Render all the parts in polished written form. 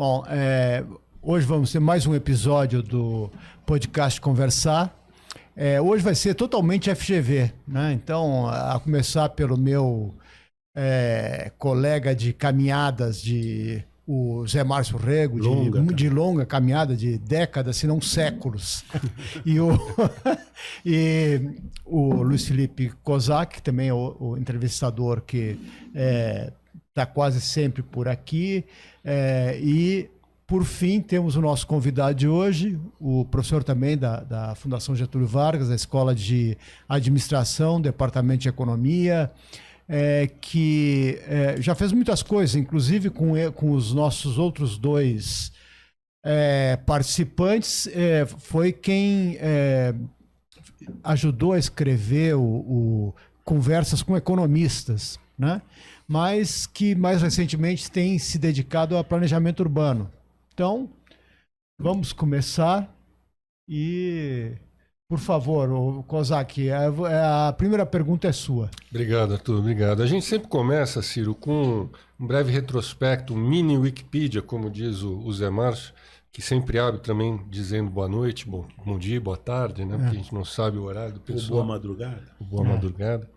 Bom, hoje vamos ter mais um episódio do podcast Conversar. Hoje vai ser totalmente FGV, né? Então, a começar pelo meu colega de caminhadas, o Zé Márcio Rego, de longa caminhada, de décadas, se não séculos. e o Luiz Felipe Kozak, que também é o entrevistador que está quase sempre por aqui. E, por fim, temos o nosso convidado de hoje, o professor também da Fundação Getúlio Vargas, da Escola de Administração, Departamento de Economia, que já fez muitas coisas, inclusive com os nossos outros dois participantes, foi quem ajudou a escrever o Conversas com Economistas, né? Mas que mais recentemente tem se dedicado a planejamento urbano. Então, vamos começar e, por favor, Kozak, a primeira pergunta é sua. Obrigado, Arthur, obrigado. A gente sempre começa, Ciro, com um breve retrospecto, um mini Wikipedia, como diz o Zé Márcio, que sempre abre também dizendo boa noite, bom dia, boa tarde, né? Porque a gente não sabe o horário do pessoal. Boa madrugada. Boa madrugada.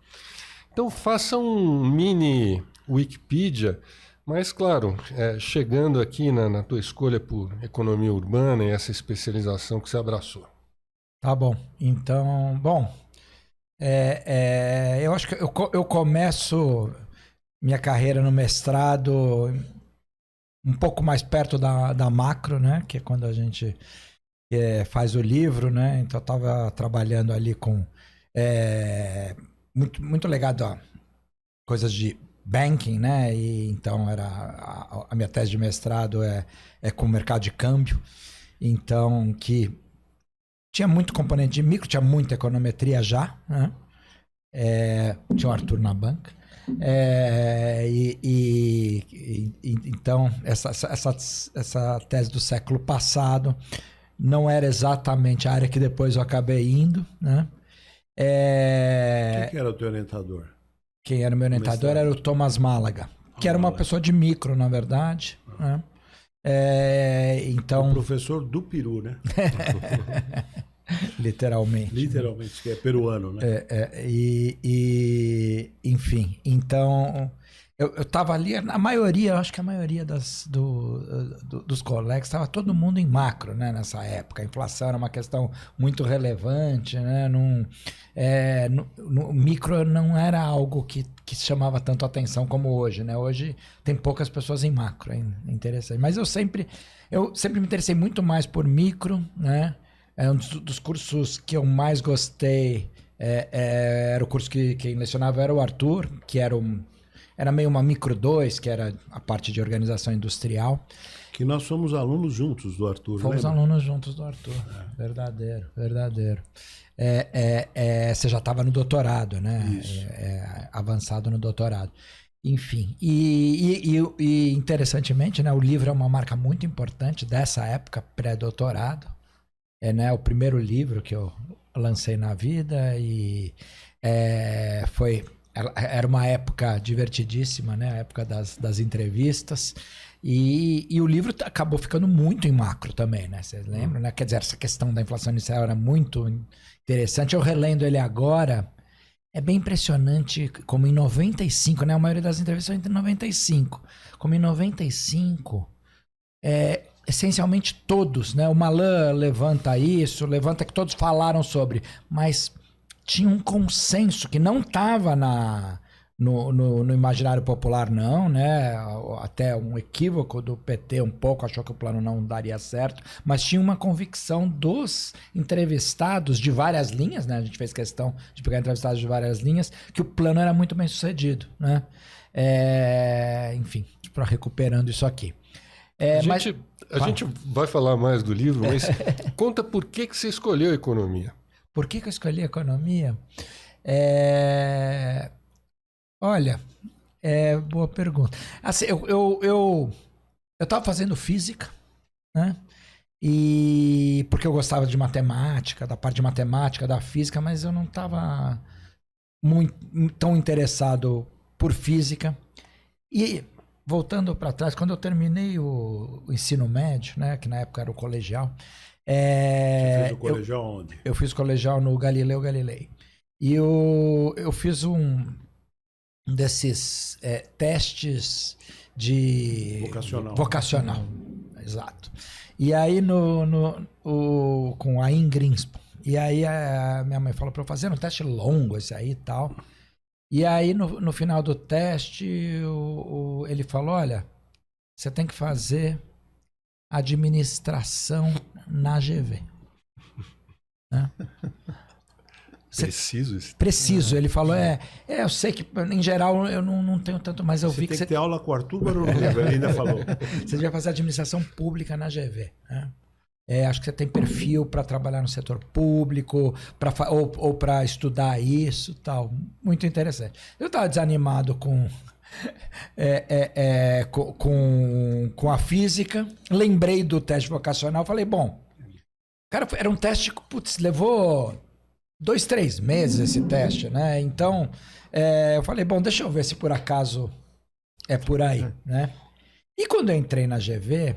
Então, faça um mini Wikipedia, mas, claro, chegando aqui na tua escolha por economia urbana e essa especialização que você abraçou. Tá bom. Então, eu acho que eu começo minha carreira no mestrado um pouco mais perto da macro, né? Que é quando a gente faz o livro, né? Então, eu estava trabalhando ali com... muito ligado a coisas de banking, né? E então a minha tese de mestrado é com o mercado de câmbio. Então, que tinha muito componente de micro, tinha muita econometria já, né? Tinha o Arthur na banca. Então, essa tese do século passado não era exatamente a área que depois eu acabei indo, né? Quem era o teu orientador? Quem era o meu orientador era o Thomas Málaga, que era uma pessoa de micro, na verdade. Né? Então... O professor do Peru, né? Literalmente. Literalmente, que é peruano, né? Enfim, então... Eu estava ali, acho que a maioria dos colegas, estava todo mundo em macro, né, nessa época. A inflação era uma questão muito relevante, né? No micro não era algo que chamava tanto atenção como hoje, né? Hoje tem poucas pessoas em macro, é interessante. Mas eu sempre me interessei muito mais por micro, né? Um dos cursos que eu mais gostei era o curso que quem lecionava era o Arthur, que era meio uma micro 2, que era a parte de organização industrial. Que nós somos alunos juntos do Arthur, Fomos lembra? alunos juntos do Arthur. Verdadeiro. Você já estava no doutorado, né? Isso. Avançado no doutorado. Enfim, e interessantemente, né, o livro é uma marca muito importante dessa época, pré-doutorado. Né, o primeiro livro que eu lancei na vida e era uma época divertidíssima, né? A época das entrevistas. E o livro acabou ficando muito em macro também, né? Vocês lembram, né? Quer dizer, essa questão da inflação inicial era muito interessante. Eu relendo ele agora, é bem impressionante como em 95, né? A maioria das entrevistas são entre 95. Como em 95, essencialmente todos, né? O Malan levanta que todos falaram sobre, mas... tinha um consenso que não estava no imaginário popular, não, né? Até um equívoco do PT um pouco, achou que o plano não daria certo, mas tinha uma convicção dos entrevistados de várias linhas, né? A gente fez questão de pegar entrevistados de várias linhas, que o plano era muito bem sucedido, né? Enfim, para recuperando isso aqui. A gente vai falar mais do livro, mas conta por que você escolheu economia. Por que eu escolhi economia? Olha, boa pergunta. Assim, eu estava fazendo física, né? E porque eu gostava de matemática, da parte de matemática, da física, mas eu não estava tão interessado por física. E voltando para trás, quando eu terminei o ensino médio, né, que na época era o colegial, Você fez o colegial onde? eu fiz colegial no Galileu Galilei. E eu fiz um desses testes de vocacional. Exato. E aí com a Ingrinspo. E aí a minha mãe falou para eu fazer um teste longo esse aí e tal. E aí no final do teste ele falou, olha, você tem que fazer administração na GV. Né? Preciso isso? Preciso. Ele falou, eu sei que em geral eu não tenho tanto, mas eu vi que você... Tem que ter aula com o Arthur Baronuso, ele ainda falou. Você devia fazer administração pública na GV. Né? Acho que você tem perfil para trabalhar no setor público, ou para estudar isso tal. Muito interessante. Eu estava desanimado com a física, lembrei do teste vocacional, falei, bom, cara, era um teste que, putz, levou 2-3 meses esse teste, né? Então, eu falei, bom, deixa eu ver se por acaso é por aí, né? E quando eu entrei na GV,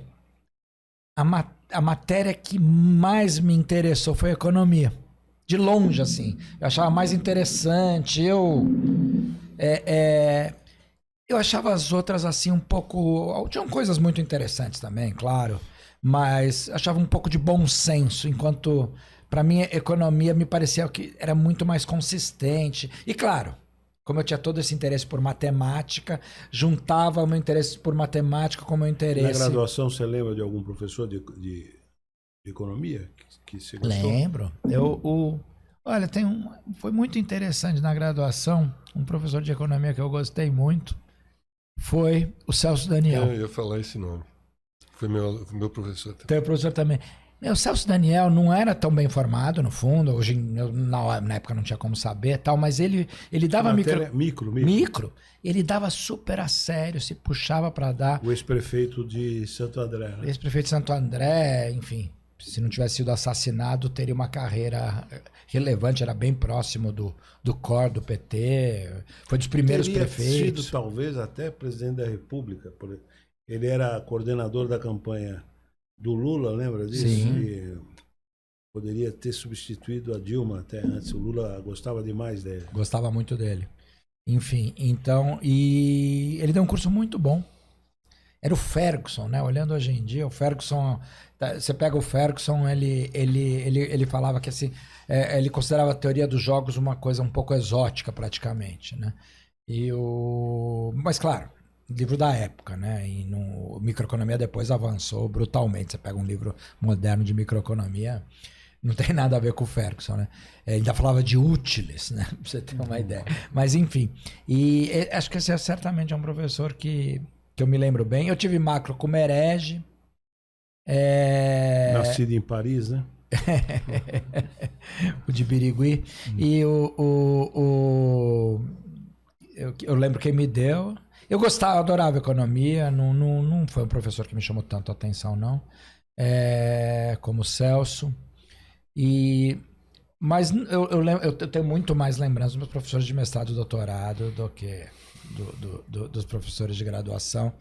a matéria que mais me interessou foi a economia. De longe, assim. Eu achava mais interessante. Eu achava as outras, assim, um pouco... Tinham coisas muito interessantes também, claro. Mas achava um pouco de bom senso, enquanto... Para mim, a economia me parecia que era muito mais consistente. E claro, como eu tinha todo esse interesse por matemática, juntava o meu interesse por matemática com o meu interesse... Na graduação, você lembra de algum professor de economia que você gostou? Lembro. Olha, foi muito interessante na graduação, um professor de economia que eu gostei muito foi o Celso Daniel. Eu ia falar esse nome. Foi meu professor também. Teu professor também. O Celso Daniel não era tão bem formado, no fundo. Hoje, na época não tinha como saber, tal, mas ele dava micro. Ele dava super a sério, se puxava para dar. O ex-prefeito de Santo André. Né? Ex-prefeito de Santo André, enfim. Se não tivesse sido assassinado, teria uma carreira relevante. Era bem próximo do core do PT. Foi dos primeiros prefeitos. Teria sido, talvez, até presidente da República. Ele era coordenador da campanha do Lula, lembra disso? Sim. E poderia ter substituído a Dilma até antes. O Lula gostava demais dele. Gostava muito dele. Enfim, então... E ele deu um curso muito bom. Era o Ferguson, né? Olhando hoje em dia, o Ferguson... Você pega o Ferguson, ele falava que assim... ele considerava a teoria dos jogos uma coisa um pouco exótica, praticamente, né? Mas, claro... livro da época, né? E microeconomia depois avançou brutalmente. Você pega um livro moderno de microeconomia, não tem nada a ver com o Ferguson, né? Ainda falava de útiles, né? Pra você ter uma ideia. Mas, enfim. E acho que esse certamente é um professor que eu me lembro bem. Eu tive macro com Merege. Nascido em Paris, né? O de Birigui. E eu lembro quem me deu... Eu adorava economia, não foi um professor que me chamou tanto a atenção, não. Como o Celso. Mas eu tenho muito mais lembranças dos meus professores de mestrado e doutorado do que dos professores de graduação.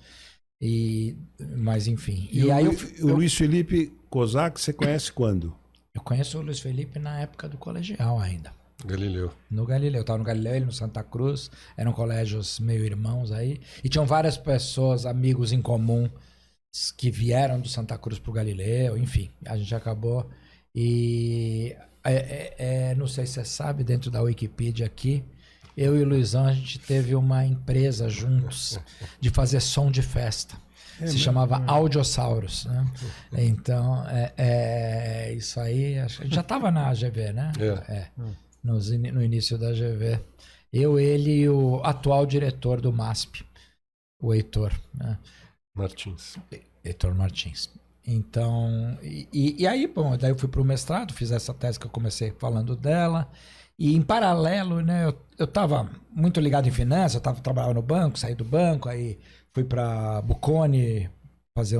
Mas, enfim. E aí o Luiz Felipe Kozak, você conhece quando? Eu conheço o Luiz Felipe na época do colegial ainda. Galileu. No Galileu. Eu estava no Galileu, ele no Santa Cruz. Eram colégios meio irmãos aí. E tinham várias pessoas, amigos em comum, que vieram do Santa Cruz pro Galileu. Enfim, a gente acabou. E não sei se você sabe, dentro da Wikipedia aqui, eu e o Luizão, a gente teve uma empresa juntos de fazer som de festa. Se chamava Audiosaurus, né? Então, isso aí... A gente já estava na GV, né? No início da GV. Ele e o atual diretor do MASP, o Heitor. Né? Martins. Heitor Martins. Então, e aí, bom, daí eu fui para o mestrado, fiz essa tese que eu comecei falando dela. E em paralelo, né, eu estava muito ligado em finanças, eu trabalhava no banco, saí do banco, aí fui para Bocconi fazer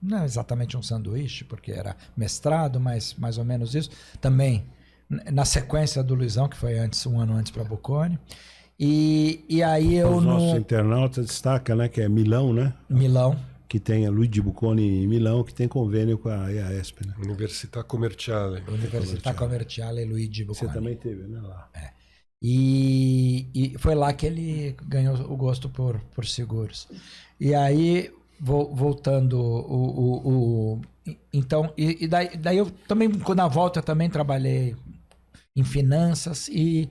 não exatamente um sanduíche, porque era mestrado, mas mais ou menos isso. Também na sequência do Luizão, que foi um ano antes para Bocconi. E aí Os eu nossos no internautas destacam, né? Que é Milão, né? Milão, Que tem a Luigi Bocconi em Milão, que tem convênio com a EASP, né? Università Commerciale. Università Commerciale Luigi Você Bocconi. também teve, né? Lá. E foi lá que ele ganhou o gosto por seguros. E aí, voltando, então, daí eu também, na volta, eu também trabalhei em finanças e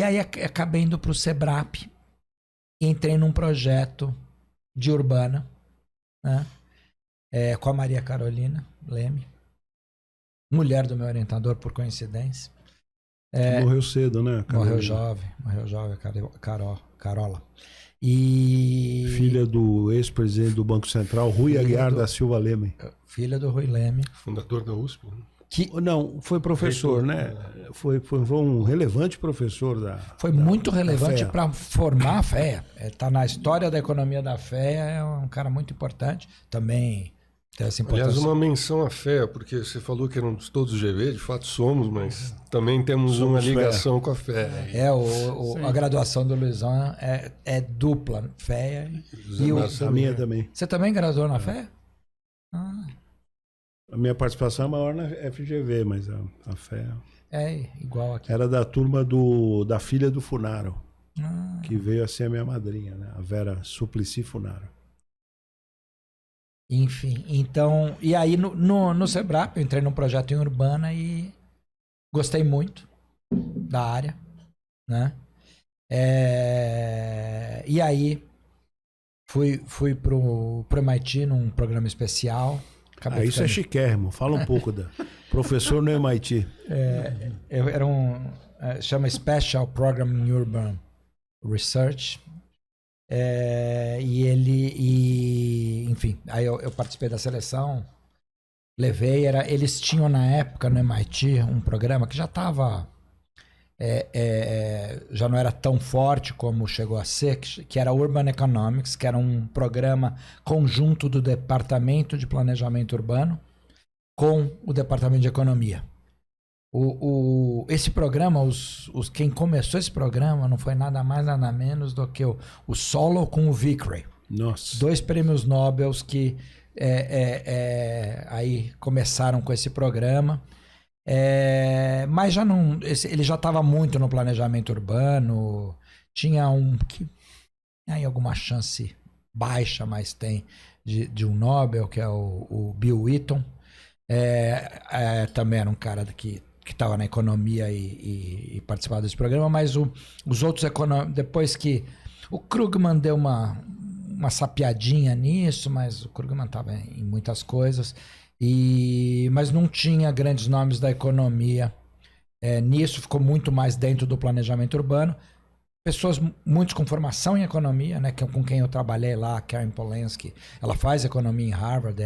aí acabei indo para o Sebrap e entrei num projeto de urbana, né? Com a Maria Carolina Leme, mulher do meu orientador, por coincidência. Morreu cedo, né? Morreu jovem, Carola. E Filha do ex-presidente do Banco Central, Rui Aguiar da Silva Leme. filha do Rui Leme. Fundador da USP. Né? Não, foi professor, né? Foi um relevante professor Foi muito relevante para formar a FEA. Está na história da economia da FEA, é um cara muito importante. Também tem essa importância. Aliás, uma menção à fé, porque você falou que éramos todos GV, de fato somos, mas também temos uma ligação com a fé. A graduação do Luizão é dupla, FEA e a minha também. Você também graduou na FEA? Ah. A minha participação é maior na FGV, mas a fé é igual aqui. Era da turma da filha do Funaro, que veio a ser a minha madrinha, né? A Vera Suplicy Funaro. Enfim, então... E aí no Sebrap eu entrei num projeto em Urbana e gostei muito da área, né? E aí fui pro MIT num programa especial. Isso é chiquérrimo. Fala um pouco da professor no MIT. Eu era chama Special Program in Urban Research. Enfim, aí eu participei da seleção, levei, eles tinham na época no MIT um programa que já estava, já não era tão forte como chegou a ser, que era Urban Economics, que era um programa conjunto do Departamento de Planejamento Urbano com o Departamento de Economia. Esse programa, quem começou esse programa não foi nada mais, nada menos do que o Solow com o Vickrey. Nossa. 2 prêmios Nobel que aí começaram com esse programa. Mas já não, ele já estava muito no planejamento urbano. Tinha que tem alguma chance baixa, mas tem de um Nobel, que é o Bill Wheaton. Também era um cara que estava na economia e participava desse programa, mas os outros economistas, depois que o Krugman deu uma sapiadinha nisso, mas o Krugman estava em muitas coisas, mas não tinha grandes nomes da economia nisso, ficou muito mais dentro do planejamento urbano. Pessoas muitos com formação em economia, né, com quem eu trabalhei lá, a Karen Polanski, ela faz economia em Harvard,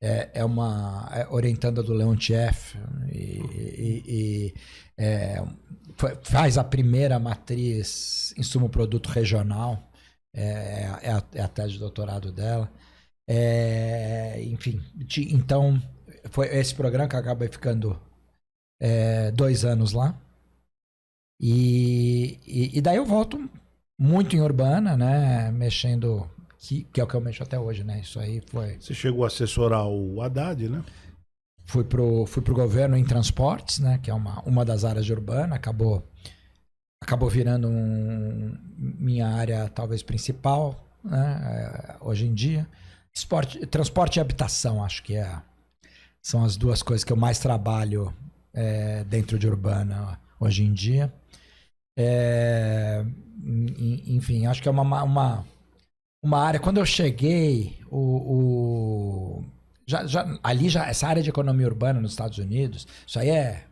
é uma orientanda do Leontiev faz a primeira matriz insumo-produto regional, é a tese de doutorado dela. Enfim, então foi esse programa que eu acabei ficando 2 anos lá. E daí eu volto muito em Urbana, né, mexendo... Que é o que eu mexo até hoje, né? Isso aí foi... Você chegou a assessorar o Haddad, né? Fui pro governo em transportes, né? Que é uma das áreas de Urbana. Acabou virando minha área talvez principal, né? Hoje em dia. Transporte e habitação, acho que são as 2 coisas que eu mais trabalho dentro de Urbana hoje em dia. Enfim, acho que é uma área, quando eu cheguei, essa área de economia urbana nos Estados Unidos, isso aí é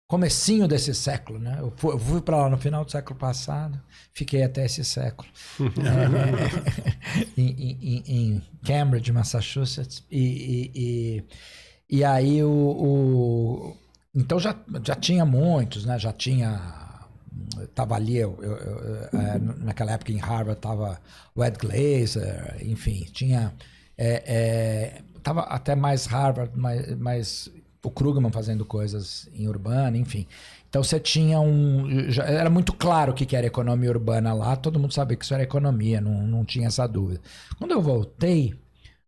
comecinho desse século, né? Eu fui para lá no final do século passado, fiquei até esse século, em Cambridge, Massachusetts, e aí então já tinha muitos, né? Já tinha... Estava ali, naquela época em Harvard, estava o Ed Glazer, enfim, tinha... Estava até mais Harvard, mas o Krugman fazendo coisas em Urbana, enfim. Então você tinha era muito claro o que era economia urbana lá, todo mundo sabia que isso era economia, não tinha essa dúvida. Quando eu voltei,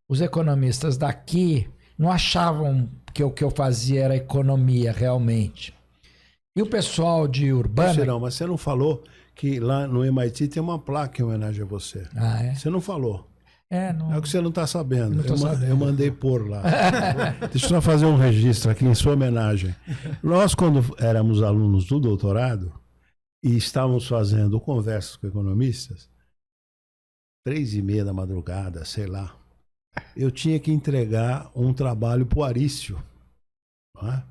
os economistas daqui não achavam que o que eu fazia era economia realmente. E o pessoal de Urbana... Não, mas você não falou que lá no MIT tem uma placa em homenagem a você. Ah, é? Você não falou. Não... É o que você não está sabendo. Não tô sabendo. Eu mandei pôr lá. Deixa eu só fazer um registro aqui em sua homenagem. Nós, quando éramos alunos do doutorado e estávamos fazendo conversas com economistas, 3:30 da madrugada, sei lá, eu tinha que entregar um trabalho para o Arício. Não é?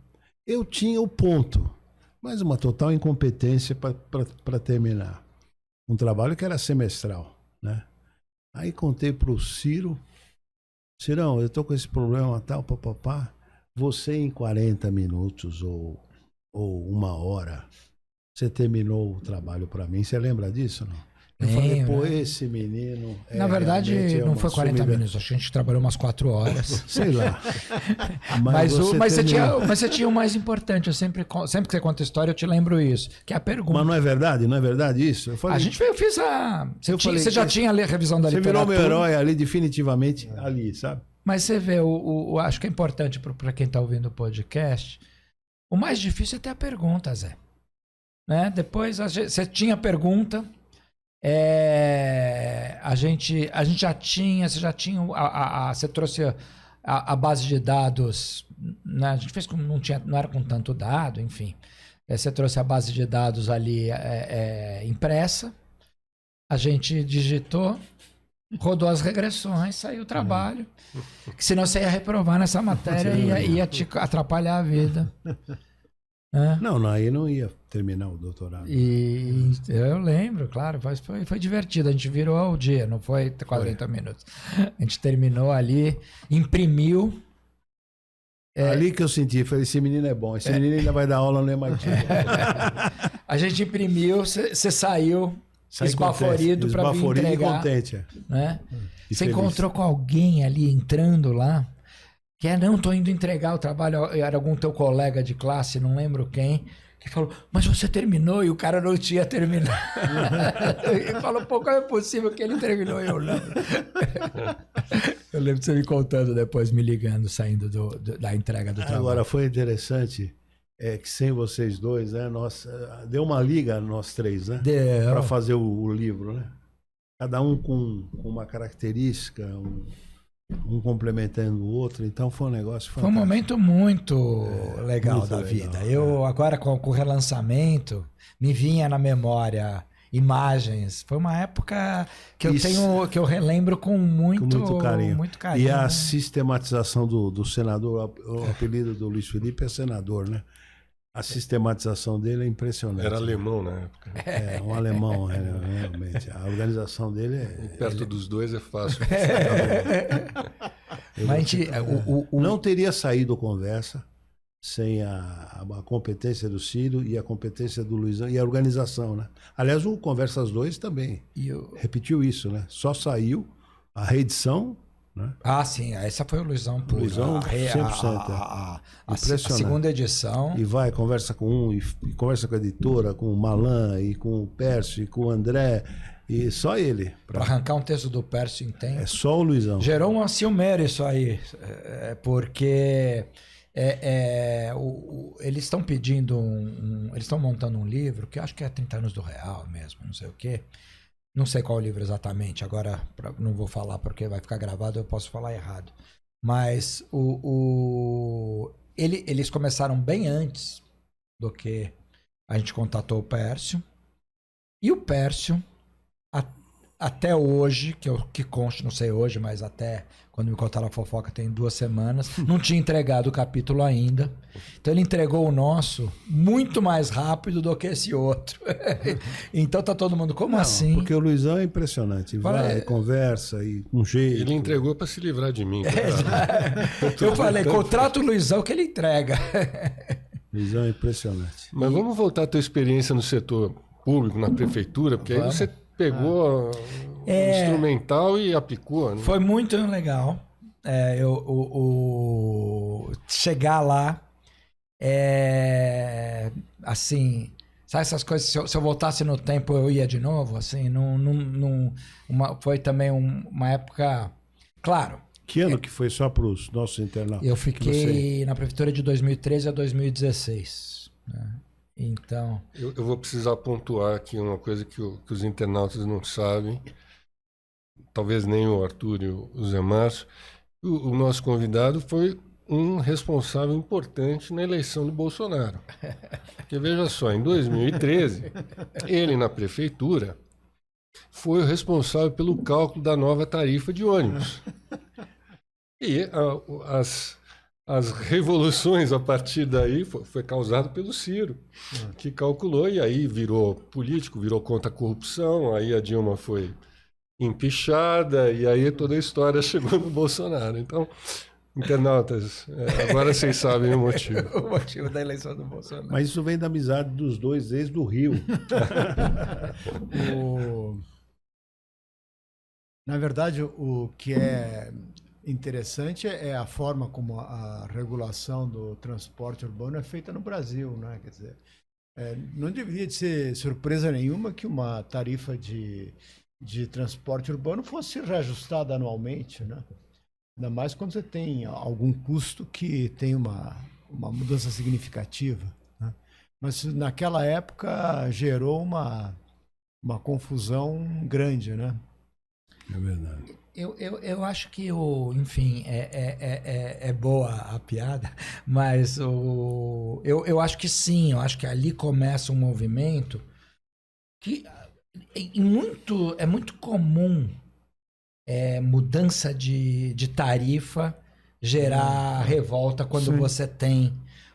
Eu tinha o ponto, mas uma total incompetência para terminar. Um trabalho que era semestral, né? Aí contei para o Ciro, Cirão, eu estou com esse problema tal, papapá, você em 40 minutos ou 1 hora, você terminou o trabalho para mim, você lembra disso, não? Eu falei, pô, esse menino... Na verdade, não foi 40 minutos, acho que a gente trabalhou umas 4 horas. Sei lá. Mas você tinha o mais importante, eu sempre que você conta história, eu te lembro isso, que é a pergunta. Mas não é verdade? Não é verdade isso? Eu fiz a... Você já tinha a revisão da literatura. Você virou meu herói ali, definitivamente, ali, sabe? Mas você vê, acho que é importante para quem está ouvindo o podcast, o mais difícil é ter a pergunta, Zé. Né? Depois, você tinha a pergunta... a gente já tinha, você trouxe a base de dados, né? A gente fez como não era com tanto dado, enfim. Você trouxe a base de dados ali impressa, a gente digitou, rodou as regressões, saiu o trabalho, que senão você ia reprovar nessa matéria e ia te atrapalhar a vida. Não, aí não ia terminar o doutorado. E eu lembro, claro, foi divertido. A gente virou ao dia, não foi 40 minutos. A gente terminou ali, imprimiu. Ali que eu senti, falei, esse menino é bom, esse menino ainda vai dar aula no MIT. A gente imprimiu, você saiu esbaforido para vir entregar. E contente. Né? E você feliz. encontrou com alguém ali entrando lá? Que não, tô indo entregar o trabalho, era algum teu colega de classe, não lembro quem, que falou, mas você terminou? E o cara não tinha terminado. Ele falou, pô, como é possível que ele terminou e eu não? Eu lembro de você me contando depois, me ligando, saindo da entrega do trabalho. Agora, foi interessante que sem vocês dois, né, deu uma liga nós três, né? Para fazer o livro, né? Cada um com uma característica, um complementando o outro, então foi um negócio fantástico. Foi um momento muito legal muito da legal, vida. Eu agora com o relançamento me vinha na memória imagens. Foi uma época que eu relembro com muito carinho. E a sistematização do senador, o apelido do Luiz Felipe é senador, né? A sistematização dele é impressionante. Era alemão na época. É, um alemão, realmente. A organização dele é... Perto dos dois é fácil. Mas não teria saído conversa sem a competência do Ciro e a competência do Luizão e a organização, né? Aliás, o Conversas 2 também repetiu isso, né? Só saiu a reedição, né? Ah, sim, essa foi o Luizão puro. Luizão 100%. A segunda edição. E vai, conversa com um, e conversa com a editora, com o Malan, e com o Pércio, e com o André, e só ele. Para arrancar um texto do Pércio em tempo. É só o Luizão. Gerou um ciúmeiro isso aí, porque eles estão pedindo eles estão montando um livro, que eu acho que é 30 anos do Real mesmo, não sei o quê. Não sei qual livro exatamente, agora não vou falar porque vai ficar gravado, eu posso falar errado. Mas eles começaram bem antes do que a gente contatou o Pércio. E o Pércio, até hoje, que conste, não sei hoje, mas até quando me contaram a fofoca tem 2 semanas, não tinha entregado o capítulo ainda. Então ele entregou o nosso muito mais rápido do que esse outro. Então tá todo mundo, como assim? Porque o Luizão é impressionante. Vai, conversa e um jeito. Ele entregou para se livrar de mim. Eu falei, contrata o Luizão que ele entrega. Luizão é impressionante. Mas vamos voltar à tua experiência no setor público, na prefeitura, porque aí você pegou o instrumental e aplicou, né? Foi muito legal. Chegar lá, Assim, sabe essas coisas, se eu voltasse no tempo eu ia de novo, assim, foi também uma época, claro. Que ano que foi só para os nossos internautas? Eu fiquei na prefeitura de 2013 a 2016, né? Então... Eu vou precisar pontuar aqui uma coisa que os internautas não sabem, talvez nem o Arthur e o Zé Márcio. O nosso convidado foi um responsável importante na eleição do Bolsonaro. Porque veja só, em 2013, ele na prefeitura foi o responsável pelo cálculo da nova tarifa de ônibus. E as revoluções a partir daí foi causado pelo Ciro, que calculou, e aí virou político, virou contra a corrupção, aí a Dilma foi empichada, e aí toda a história chegou no Bolsonaro. Então, internautas, agora vocês sabem o motivo. O motivo da eleição do Bolsonaro. Mas isso vem da amizade dos dois desde o Rio. Na verdade, o que é interessante é a forma como a regulação do transporte urbano é feita no Brasil, né? Quer dizer, não deveria de ser surpresa nenhuma que uma tarifa de transporte urbano fosse reajustada anualmente, né? Ainda mais quando você tem algum custo que tem uma mudança significativa, né? Mas naquela época gerou uma confusão grande, né? É verdade. Eu acho que enfim, é boa a piada, mas eu acho que sim, eu acho que ali começa um movimento que é muito comum mudança de tarifa gerar revolta quando você tem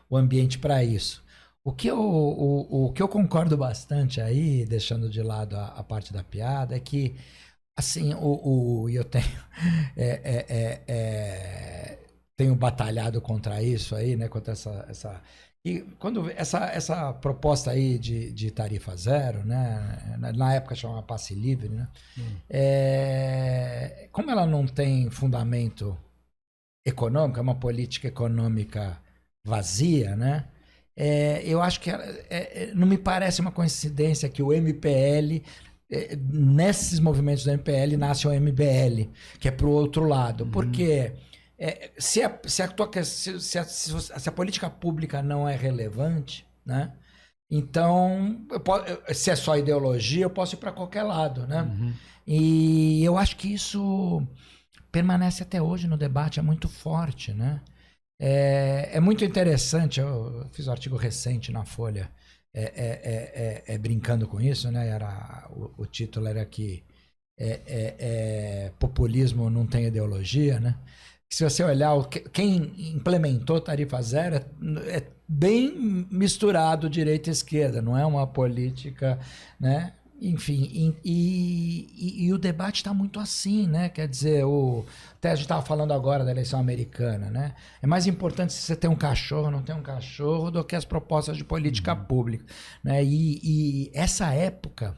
o ambiente para isso. O que eu concordo bastante aí, deixando de lado a parte da piada, é que assim, eu tenho batalhado contra isso aí, né? Contra essa e quando essa proposta aí de tarifa zero, né? Na época chamava passe livre, né? Como ela não tem fundamento econômico, é uma política econômica vazia, né? Eu acho que não me parece uma coincidência que o MPL nesses movimentos do MPL nasce o MBL, que é pro outro lado. Porque se a política pública não é relevante, né? Então, se é só ideologia, eu posso ir para qualquer lado, né? E eu acho que isso permanece até hoje no debate, é muito forte, né? É muito interessante, eu fiz um artigo recente na Folha, brincando com isso, né? O título era que populismo não tem ideologia, né? Se você olhar quem implementou tarifa zero é bem misturado direita e esquerda, não é uma política, né? Enfim, e o debate está muito assim, né? Quer dizer, até a gente estava falando agora da eleição americana, né? É mais importante se você tem um cachorro ou não tem um cachorro do que as propostas de política pública, né? E essa época,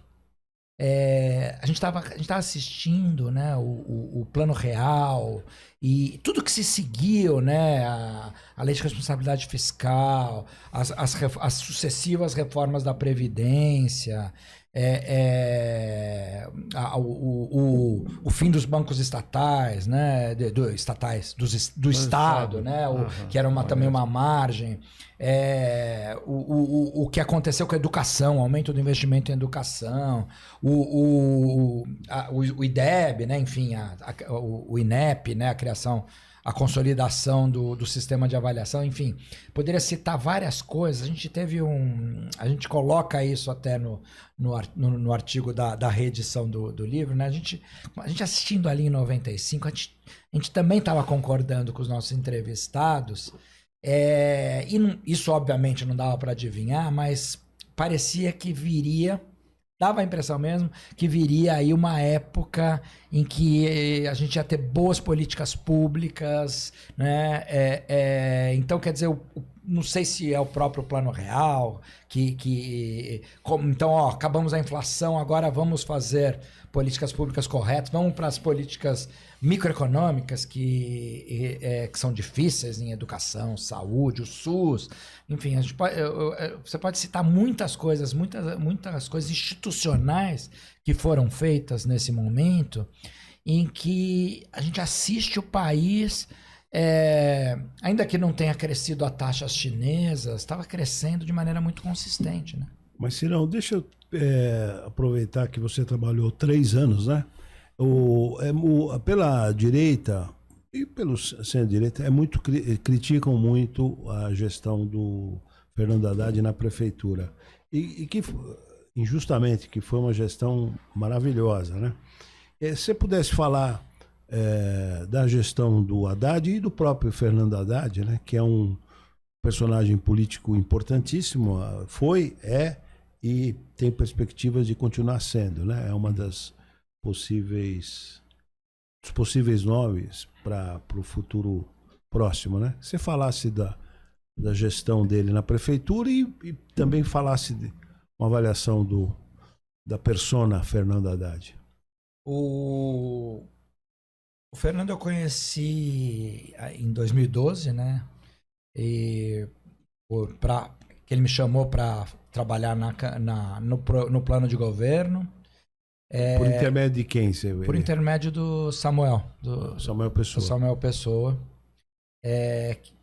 a gente estava assistindo, né? O Plano Real e tudo que se seguiu, né? A lei de responsabilidade fiscal, as sucessivas reformas da Previdência, o fim dos bancos estatais, né, do Estado, né, que era também uma margem, o que aconteceu com a educação, o aumento do investimento em educação, o IDEB, né, enfim, o INEP, né, a criação, a consolidação do sistema de avaliação, enfim, poderia citar várias coisas. A gente coloca isso até no artigo da reedição do livro, né? A gente assistindo ali em 95, a gente também estava concordando com os nossos entrevistados, e isso obviamente não dava para adivinhar, mas parecia que dava a impressão mesmo que viria aí uma época em que a gente ia ter boas políticas públicas, né? Então, quer dizer, não sei se é o próprio Plano Real, então, ó, acabamos a inflação, agora vamos fazer políticas públicas corretas, vamos para as políticas microeconômicas que são difíceis em educação, saúde, o SUS, enfim, você pode citar muitas coisas institucionais que foram feitas nesse momento, em que a gente assiste o país, ainda que não tenha crescido a taxas chinesas, estava crescendo de maneira muito consistente, né? Mas, Cirão, deixa eu aproveitar que você trabalhou 3 anos, né? Pela direita e pelo centro-direita, criticam muito a gestão do Fernando Haddad na prefeitura. E que, injustamente, que foi uma gestão maravilhosa, né? Se você pudesse falar da gestão do Haddad e do próprio Fernando Haddad, né, que é um personagem político importantíssimo, e tem perspectivas de continuar sendo, né? É uma dos possíveis nomes para o futuro próximo, né? Você falasse da gestão dele na prefeitura e também falasse de uma avaliação da persona Fernando Haddad. O Fernando eu conheci em 2012, né? E que ele me chamou para trabalhar no plano de governo. Por intermédio de quem? Por intermédio do Samuel. Samuel Pessoa. Do Samuel Pessoa.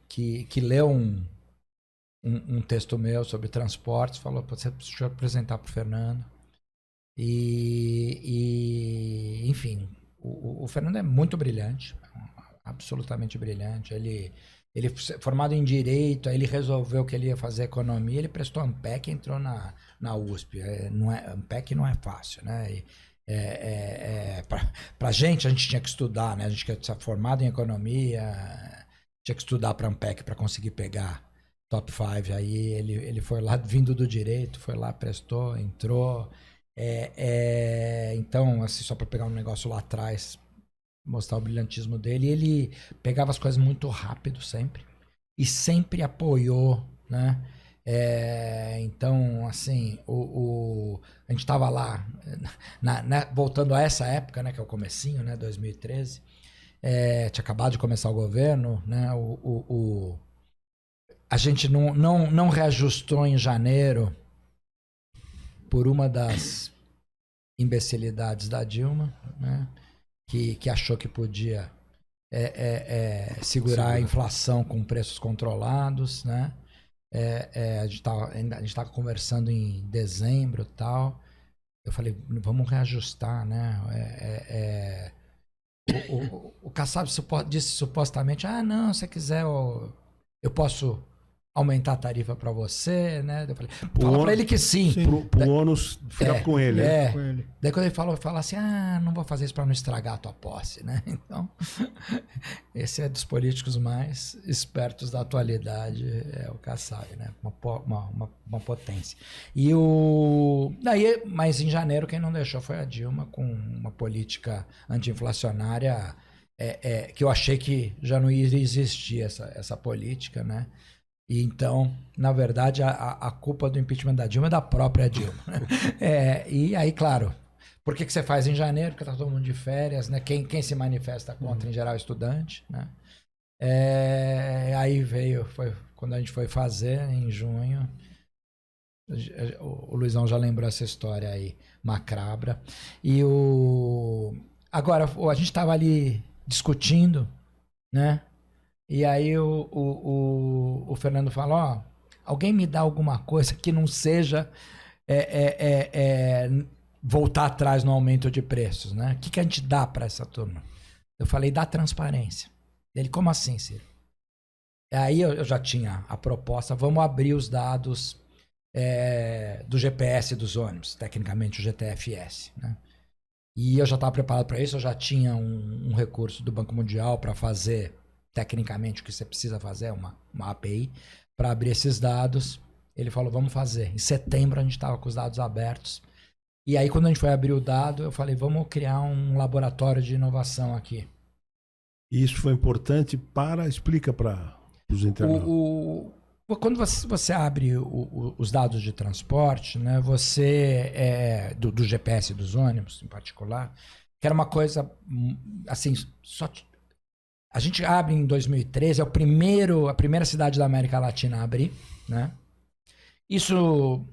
Que leu um texto meu sobre transportes, falou, você precisa apresentar para o Fernando. Enfim, o Fernando é muito brilhante, absolutamente brilhante. Ele formado em Direito, aí ele resolveu que ele ia fazer Economia, ele prestou ANPEC e entrou na USP. ANPEC não é fácil, né? Pra gente, a gente tinha que estudar, né? A gente que é formado em Economia, tinha que estudar para ANPEC para conseguir pegar top 5. Aí ele foi lá, vindo do Direito, foi lá, prestou, entrou. Então, assim, só para pegar um negócio lá atrás, mostrar o brilhantismo dele, ele pegava as coisas muito rápido sempre e sempre apoiou, né? Então, assim, a gente estava lá, voltando a essa época, né, que é o comecinho, né, 2013, tinha acabado de começar o governo, né? A gente não reajustou em janeiro por uma das imbecilidades da Dilma, né? Que achou que podia segurar a inflação com preços controlados, né? A gente estava conversando em dezembro e tal. Eu falei, vamos reajustar, né? O Kassab disse supostamente, não, se você quiser eu posso aumentar a tarifa para você, né? Eu falei, fala para ele que sim. Pro ônus ficar com ele. Com ele. Daí quando ele fala assim, não vou fazer isso para não estragar a tua posse, né? Então, esse é dos políticos mais espertos da atualidade, é o Kassab, né? Uma potência. Mas em janeiro quem não deixou foi a Dilma, com uma política anti-inflacionária, que eu achei que já não iria existir essa política, né? E então, na verdade, a culpa do impeachment da Dilma é da própria Dilma. E aí, claro, por que você faz em janeiro? Porque tá todo mundo de férias, né? Quem se manifesta contra, em geral, é estudante, né? Aí foi quando a gente foi fazer, em junho. O Luizão já lembrou essa história aí, macabra. Agora, a gente estava ali discutindo, né? E aí o Fernando falou, alguém me dá alguma coisa que não seja voltar atrás no aumento de preços, né? O que a gente dá para essa turma? Eu falei, dá transparência. Ele, como assim, Ciro? Aí eu já tinha a proposta, vamos abrir os dados do GPS dos ônibus, tecnicamente o GTFS, né? E eu já estava preparado para isso, eu já tinha um recurso do Banco Mundial para fazer tecnicamente o que você precisa fazer, uma API, para abrir esses dados. Ele falou, vamos fazer. Em setembro a gente estava com os dados abertos. E aí quando a gente foi abrir o dado, eu falei, vamos criar um laboratório de inovação aqui. E isso foi importante explica para os internautas. Quando você abre os dados de transporte, né, do GPS dos ônibus em particular, que era uma coisa assim, a gente abre em 2013, é a primeira cidade da América Latina a abrir, né? Isso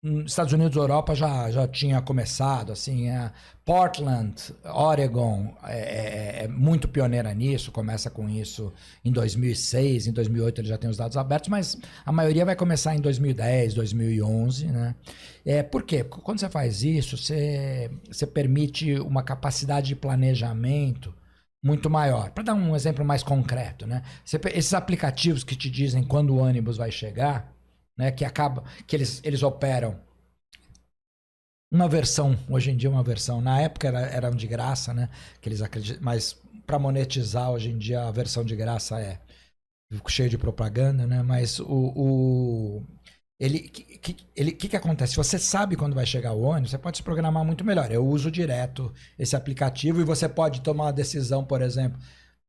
nos Estados Unidos e Europa já tinha começado, assim, Portland, Oregon é muito pioneira nisso, começa com isso em 2006, em 2008 ele já tem os dados abertos, mas a maioria vai começar em 2010, 2011, né? Por quê? Porque quando você faz isso, você permite uma capacidade de planejamento muito maior. Para dar um exemplo mais concreto, né? Esses aplicativos que te dizem quando o ônibus vai chegar, né, que eles operam uma versão, hoje em dia uma versão, na época eram de graça, né, que eles acreditam, mas para monetizar hoje em dia a versão de graça é cheio de propaganda, né, mas que acontece? Se você sabe quando vai chegar o ônibus, você pode se programar muito melhor. Eu uso direto esse aplicativo e você pode tomar uma decisão, por exemplo,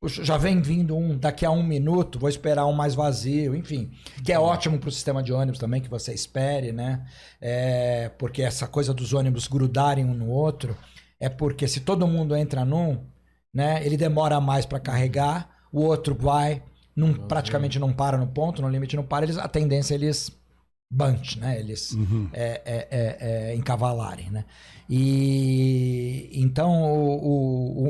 já vem vindo daqui a 1 minuto, vou esperar um mais vazio, enfim. Que é ótimo para o sistema de ônibus também, que você espere, né? Porque essa coisa dos ônibus grudarem um no outro, é porque se todo mundo entra num, né, ele demora mais para carregar, o outro vai, praticamente não para no ponto, no limite não para, a tendência é eles bunch, né? Eles encavalarem, né? E então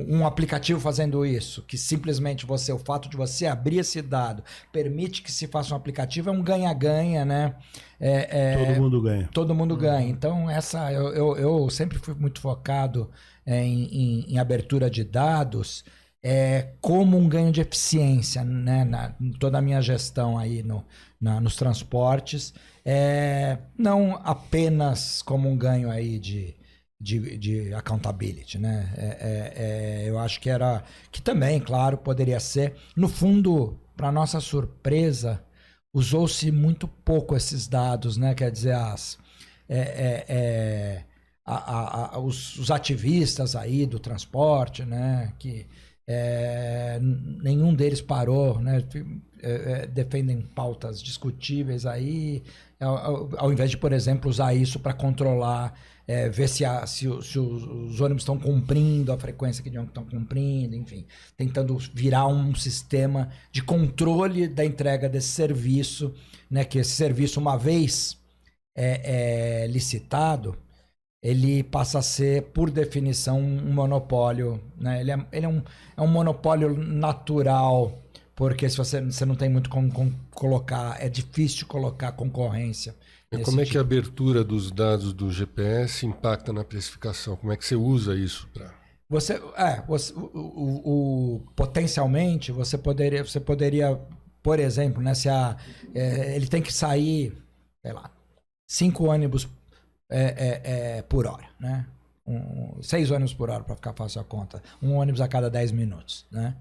um aplicativo fazendo isso, que simplesmente o fato de você abrir esse dado permite que se faça um aplicativo, é um ganha-ganha, né? Todo mundo ganha. Todo mundo ganha. Então eu sempre fui muito focado em abertura de dados como um ganho de eficiência, né? Em toda a minha gestão aí nos transportes, não apenas como um ganho aí de accountability, né? Eu acho que também, claro, poderia ser. No fundo, para nossa surpresa, usou-se muito pouco esses dados, né? Quer dizer, os ativistas aí do transporte, né? Que nenhum deles parou, né? Defendem pautas discutíveis aí, ao invés de, por exemplo, usar isso para controlar, ver se os ônibus estão cumprindo a frequência que estão cumprindo, enfim, tentando virar um sistema de controle da entrega desse serviço, né? Que esse serviço, uma vez licitado, ele passa a ser, por definição, um monopólio, né? Ele é um monopólio natural, porque se você não tem muito como colocar, é difícil colocar concorrência. Como é que a abertura dos dados do GPS impacta na precificação? Como é que você usa isso para... Potencialmente, você poderia, por exemplo, né, ele tem que sair, sei lá, 5 ônibus por hora, né? 6 ônibus por hora, para ficar fácil a conta. Um ônibus a cada 10 minutos, né?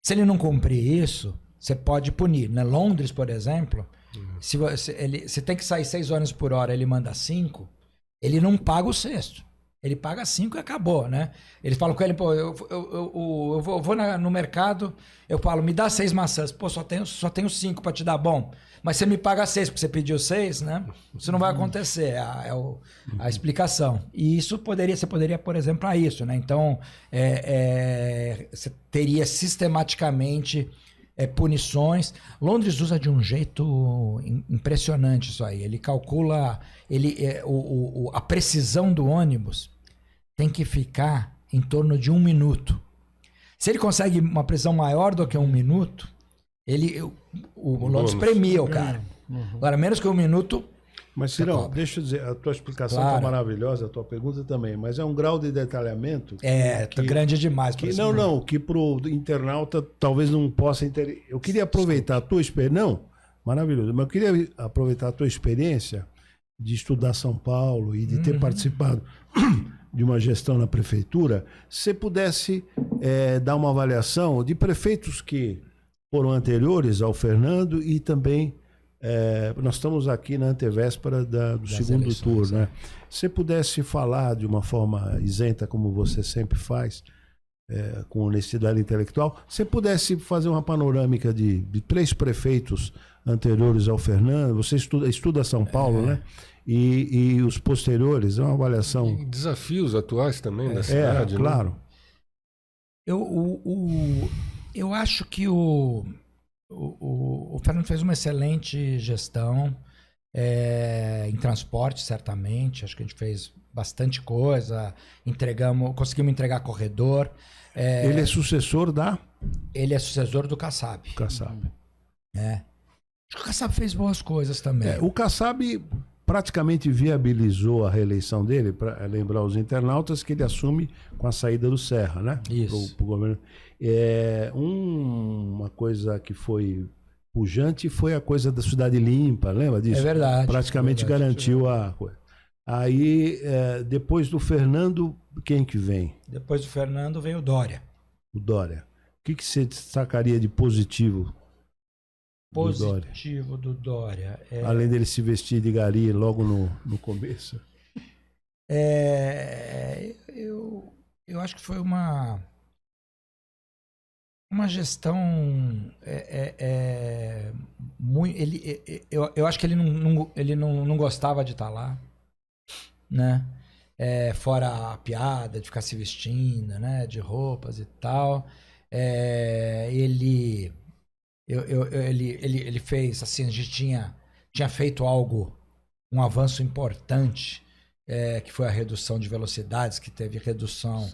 Se ele não cumprir isso, você pode punir, né? Londres, por exemplo, se tem que sair 6 ônibus por hora, ele manda 5, ele não paga o sexto. Ele paga 5 e acabou, né? Eles falam com ele, pô, eu vou no mercado, eu falo, me dá 6 maçãs. Pô, só tenho 5 para te dar, bom. Mas você me paga 6, porque você pediu 6, né? Isso não vai acontecer, a explicação. E isso você poderia, por exemplo, para isso, né? Então, você teria sistematicamente punições. Londres usa de um jeito impressionante isso aí. Ele calcula, a precisão do ônibus tem que ficar em torno de 1 minuto. Se ele consegue uma precisão maior do que 1 minuto, o Londres premia o cara. Agora, menos que 1 minuto... Mas, Cirão, deixa eu dizer, a tua explicação está maravilhosa, a tua pergunta também, mas é um grau de detalhamento... grande demais. Que para o internauta talvez não possa entender. Eu queria aproveitar a tua experiência... Não, maravilhoso, mas eu queria aproveitar a tua experiência de estudar São Paulo e de ter participado de uma gestão na prefeitura, se você pudesse dar uma avaliação de prefeitos que foram anteriores ao Fernando e também... nós estamos aqui na antevéspera do segundo eleições, turno, né? Se você pudesse falar de uma forma isenta, como você sempre faz, com honestidade intelectual, se você pudesse fazer uma panorâmica de 3 prefeitos anteriores ao Fernando, você estuda São Paulo, né? E os posteriores, é uma avaliação. E desafios atuais também da cidade. É, claro. Né? Eu acho que o Fernando fez uma excelente gestão em transporte, certamente. Acho que a gente fez bastante coisa, conseguimos entregar corredor. Ele é sucessor da? Ele é sucessor do Kassab. Kassab. Acho que o Kassab fez boas coisas também. O Kassab praticamente viabilizou a reeleição dele, para lembrar os internautas que ele assume com a saída do Serra, né? Isso. Pro governo. Uma coisa que foi pujante foi a coisa da cidade limpa, lembra disso? É verdade. Praticamente garantiu a coisa. Aí, depois do Fernando, quem que vem? Depois do Fernando veio o Dória. O Dória. O que você destacaria de positivo? Positivo do Dória. Além dele se vestir de gari logo no começo. Eu acho que foi uma gestão muito. Eu acho que ele não gostava de estar lá, né? Fora a piada de ficar se vestindo, né? De roupas e tal. Ele fez assim, a gente tinha feito um avanço importante, que foi a redução de velocidades, que teve redução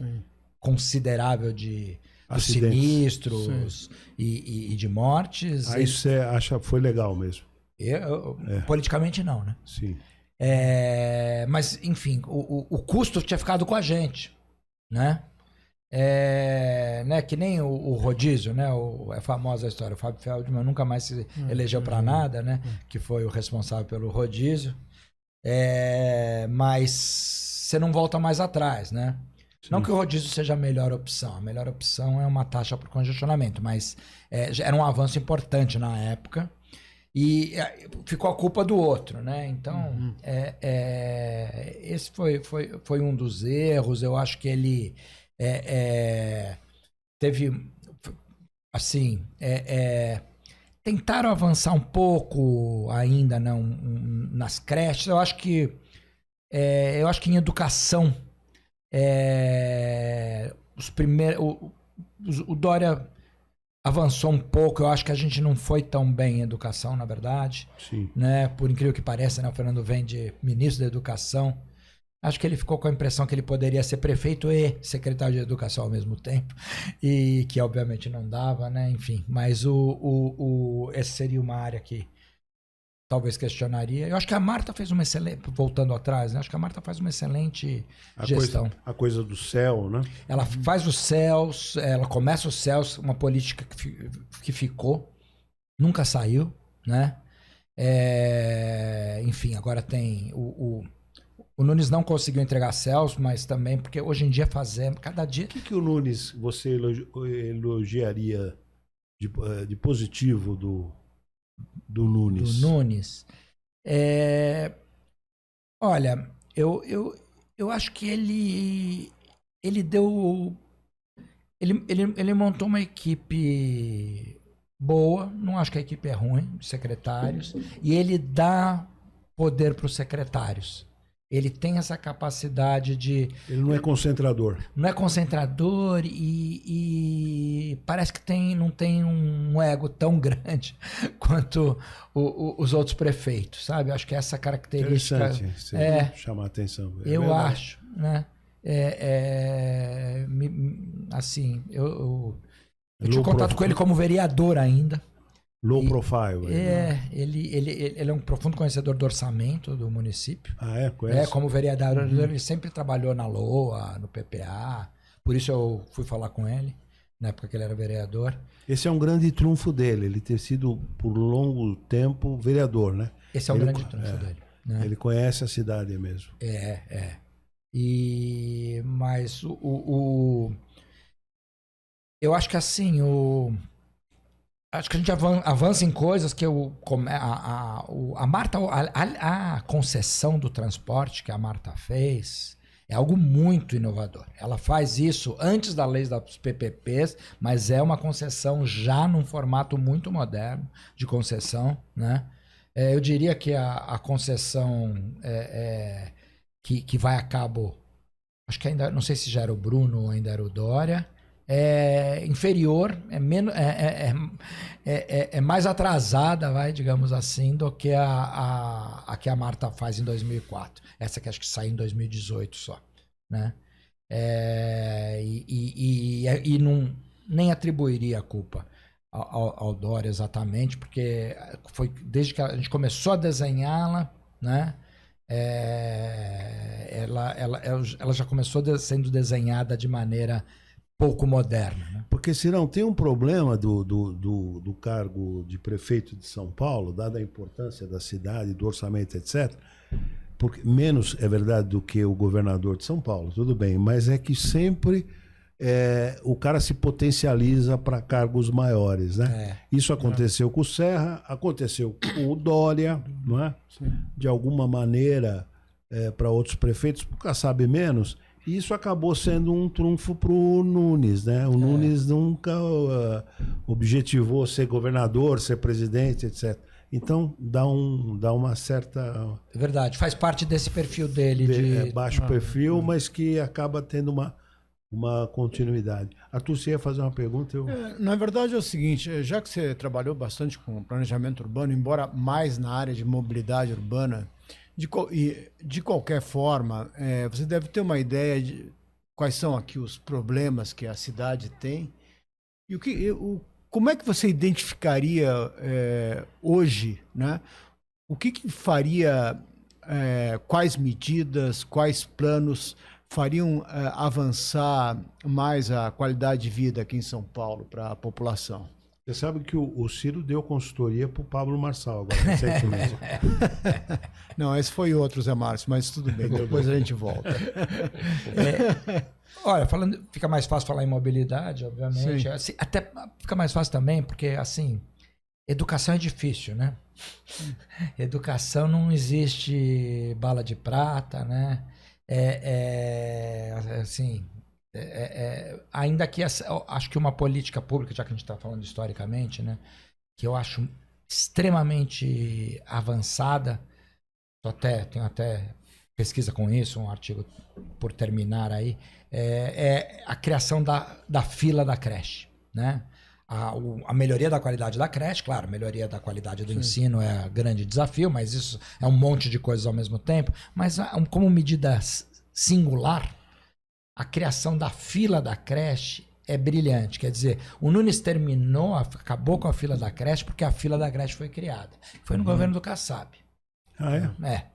consideravão de sinistros e de mortes. Aí você acha que foi legal mesmo? Politicamente não, né? Sim. Mas, enfim, o custo tinha ficado com a gente, né? Que nem o rodízio, né? É famosa a história. O Fábio Feldman nunca mais se elegeu para nada, né? Que foi o responsável pelo rodízio. Mas você não volta mais atrás, né? Sim. Não que o rodízio seja a melhor opção. A melhor opção é uma taxa por congestionamento, mas era um avanço importante na época. E ficou a culpa do outro, né? Então, esse foi um dos erros. Eu acho que ele teve, assim, tentaram avançar um pouco ainda nas creches. Eu acho que em educação, o Dória avançou um pouco. Eu acho que a gente não foi tão bem em educação, na verdade. Sim. Né? Por incrível que pareça, né? O Fernando vem de ministro da Educação. Acho que ele ficou com a impressão que ele poderia ser prefeito e secretário de Educação ao mesmo tempo, e que obviamente não dava, né? Enfim, mas essa seria uma área que talvez questionaria. Eu acho que a Marta fez uma excelente, voltando atrás, né? Acho que a Marta faz uma excelente gestão. A coisa do céu, né? Ela faz os céus, ela começa os céus, uma política que ficou, nunca saiu, né? Enfim, agora tem o Nunes não conseguiu entregar céus, mas também porque hoje em dia fazemos, cada dia... O que o Nunes, você elogiaria de positivo do Nunes? Do Nunes? Olha, eu acho que ele deu... Ele montou uma equipe boa, não acho que a equipe é ruim, de secretários, e ele dá poder para os secretários. Ele tem essa capacidade de... Ele não é concentrador. Não é concentrador e parece que não tem um ego tão grande quanto os outros prefeitos, sabe? Acho que essa característica... Interessante, chamar a atenção. Eu acho, né? Assim, eu tive contato com ele como vereador ainda. Low profile. Ele é um profundo conhecedor do orçamento do município. Conhece? Como vereador, ele sempre trabalhou na LOA, no PPA. Por isso eu fui falar com ele, na época que ele era vereador. Esse é um grande trunfo dele, ele ter sido por longo tempo vereador, né? Esse é o grande trunfo dele. Né? Ele conhece a cidade mesmo. Mas eu acho que assim, acho que a gente avança em coisas que a Marta, a concessão do transporte que a Marta fez, É algo muito inovador. Ela faz isso antes da lei das PPPs, mas é uma concessão já num formato muito moderno de concessão, né? Eu diria que a concessão que vai a cabo, acho que ainda, não sei se já era o Bruno ou ainda era o Dória, é inferior, é mais atrasada, digamos assim, do que a que a Marta faz em 2004. Essa que acho que saiu em 2018 só, né? E não, nem atribuiria a culpa ao Dória exatamente, porque foi desde que a gente começou a desenhá-la, né? Ela já começou sendo desenhada de maneira pouco moderna, né? Porque senão tem um problema do cargo de prefeito de São Paulo, dada a importância da cidade, do orçamento, etc. Porque menos é verdade do que o governador de São Paulo, tudo bem, mas é que sempre o cara se potencializa para cargos maiores, né? Isso aconteceu com o Serra, aconteceu com o Dória, não é? Sim. De alguma maneira, para outros prefeitos, o cara sabe menos. E isso acabou sendo um trunfo para o Nunes, né? O Nunes nunca objetivou ser governador, ser presidente, etc. Então, dá uma certa... É verdade, faz parte desse perfil dele. De baixo perfil, mas que acaba tendo uma continuidade. Arthur, você ia fazer uma pergunta? Na verdade é o seguinte, já que você trabalhou bastante com planejamento urbano, embora mais na área de mobilidade urbana, de qualquer forma, você deve ter uma ideia de quais são aqui os problemas que a cidade tem e como é que você identificaria hoje, né? O que faria, quais medidas, quais planos fariam avançar mais a qualidade de vida aqui em São Paulo para a população? Você sabe que o Ciro deu consultoria para o Pablo Marçal agora, recentemente. Não, esse foi outro, Zé Márcio, mas tudo bem, depois a gente volta. Olha, fica mais fácil falar em mobilidade, obviamente. Assim, até fica mais fácil também, porque, assim, educação é difícil, né? Educação não existe bala de prata, né? Assim... ainda que acho que uma política pública, já que a gente está falando historicamente, né, que eu acho extremamente avançada, tenho até pesquisa com isso, um artigo por terminar aí, a criação da fila da creche, né? A melhoria da qualidade da creche, claro, a melhoria da qualidade do ensino é um grande desafio, mas isso é um monte de coisas ao mesmo tempo, mas como medida singular, a criação da fila da creche é brilhante. Quer dizer, o Nunes acabou com a fila da creche porque a fila da creche foi criada. Foi no governo do Kassab. Ah, é?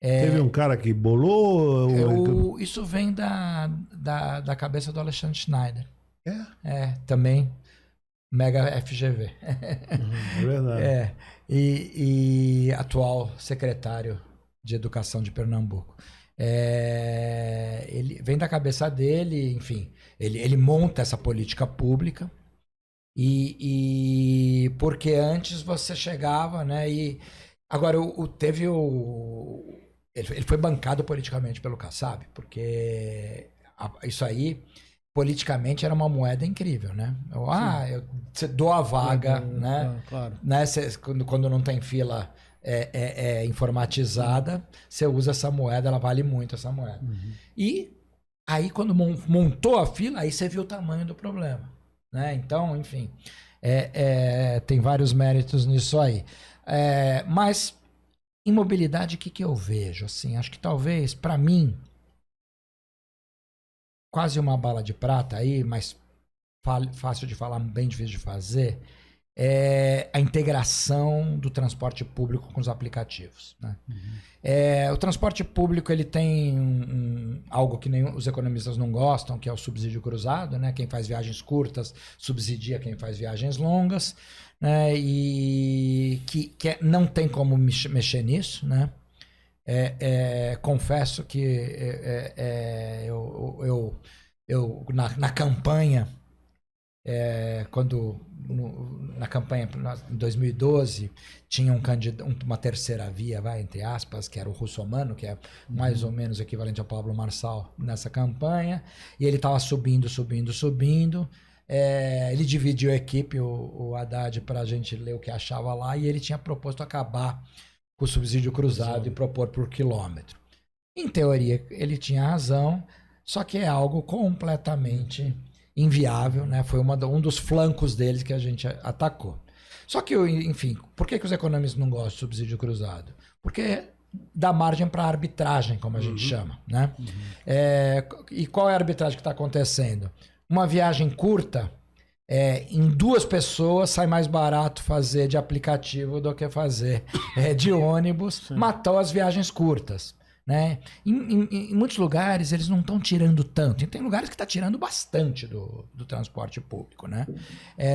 Teve um cara que bolou... Isso vem da cabeça do Alexandre Schneider. Também mega FGV. É verdade. E atual secretário de Educação de Pernambuco. Ele vem da cabeça dele, enfim, ele monta essa política pública e porque antes você chegava, né? E agora ele foi bancado politicamente pelo Kassab, porque isso aí politicamente era uma moeda incrível, né? Você doa a vaga, né? Claro. Né? Quando não tem fila informatizada, você usa essa moeda, ela vale muito, essa moeda. E aí, quando montou a fila, aí você viu o tamanho do problema, né? Então, enfim, tem vários méritos nisso aí. Mas, em mobilidade, o que eu vejo? Assim, acho que talvez, para mim, quase uma bala de prata aí, mas fácil de falar, bem difícil de fazer, a integração do transporte público com os aplicativos, né? O transporte público ele tem algo que nem os economistas não gostam, que é o subsídio cruzado, né? Quem faz viagens curtas subsidia quem faz viagens longas, né? E que não tem como mexer nisso, né? Confesso que eu na campanha quando na campanha em 2012 tinha uma terceira via, entre aspas, que era o Russomano, que é mais ou menos equivalente ao Pablo Marçal nessa campanha, e ele estava subindo. Ele dividiu a equipe, o Haddad, para a gente ler o que achava lá, e ele tinha proposto acabar com o subsídio cruzado e propor por quilômetro. Em teoria, ele tinha razão, só que é algo completamente inviável, né? Foi um dos flancos deles que a gente atacou. Só que, enfim, por que os economistas não gostam de subsídio cruzado? Porque dá margem para arbitragem, como a gente chama, né? E qual é a arbitragem que está acontecendo? Uma viagem curta, em 2 pessoas sai mais barato fazer de aplicativo do que fazer de ônibus. Sim. Matou as viagens curtas. Né? Em muitos lugares eles não estão tirando tanto. Tem lugares que está tirando bastante do transporte público, né?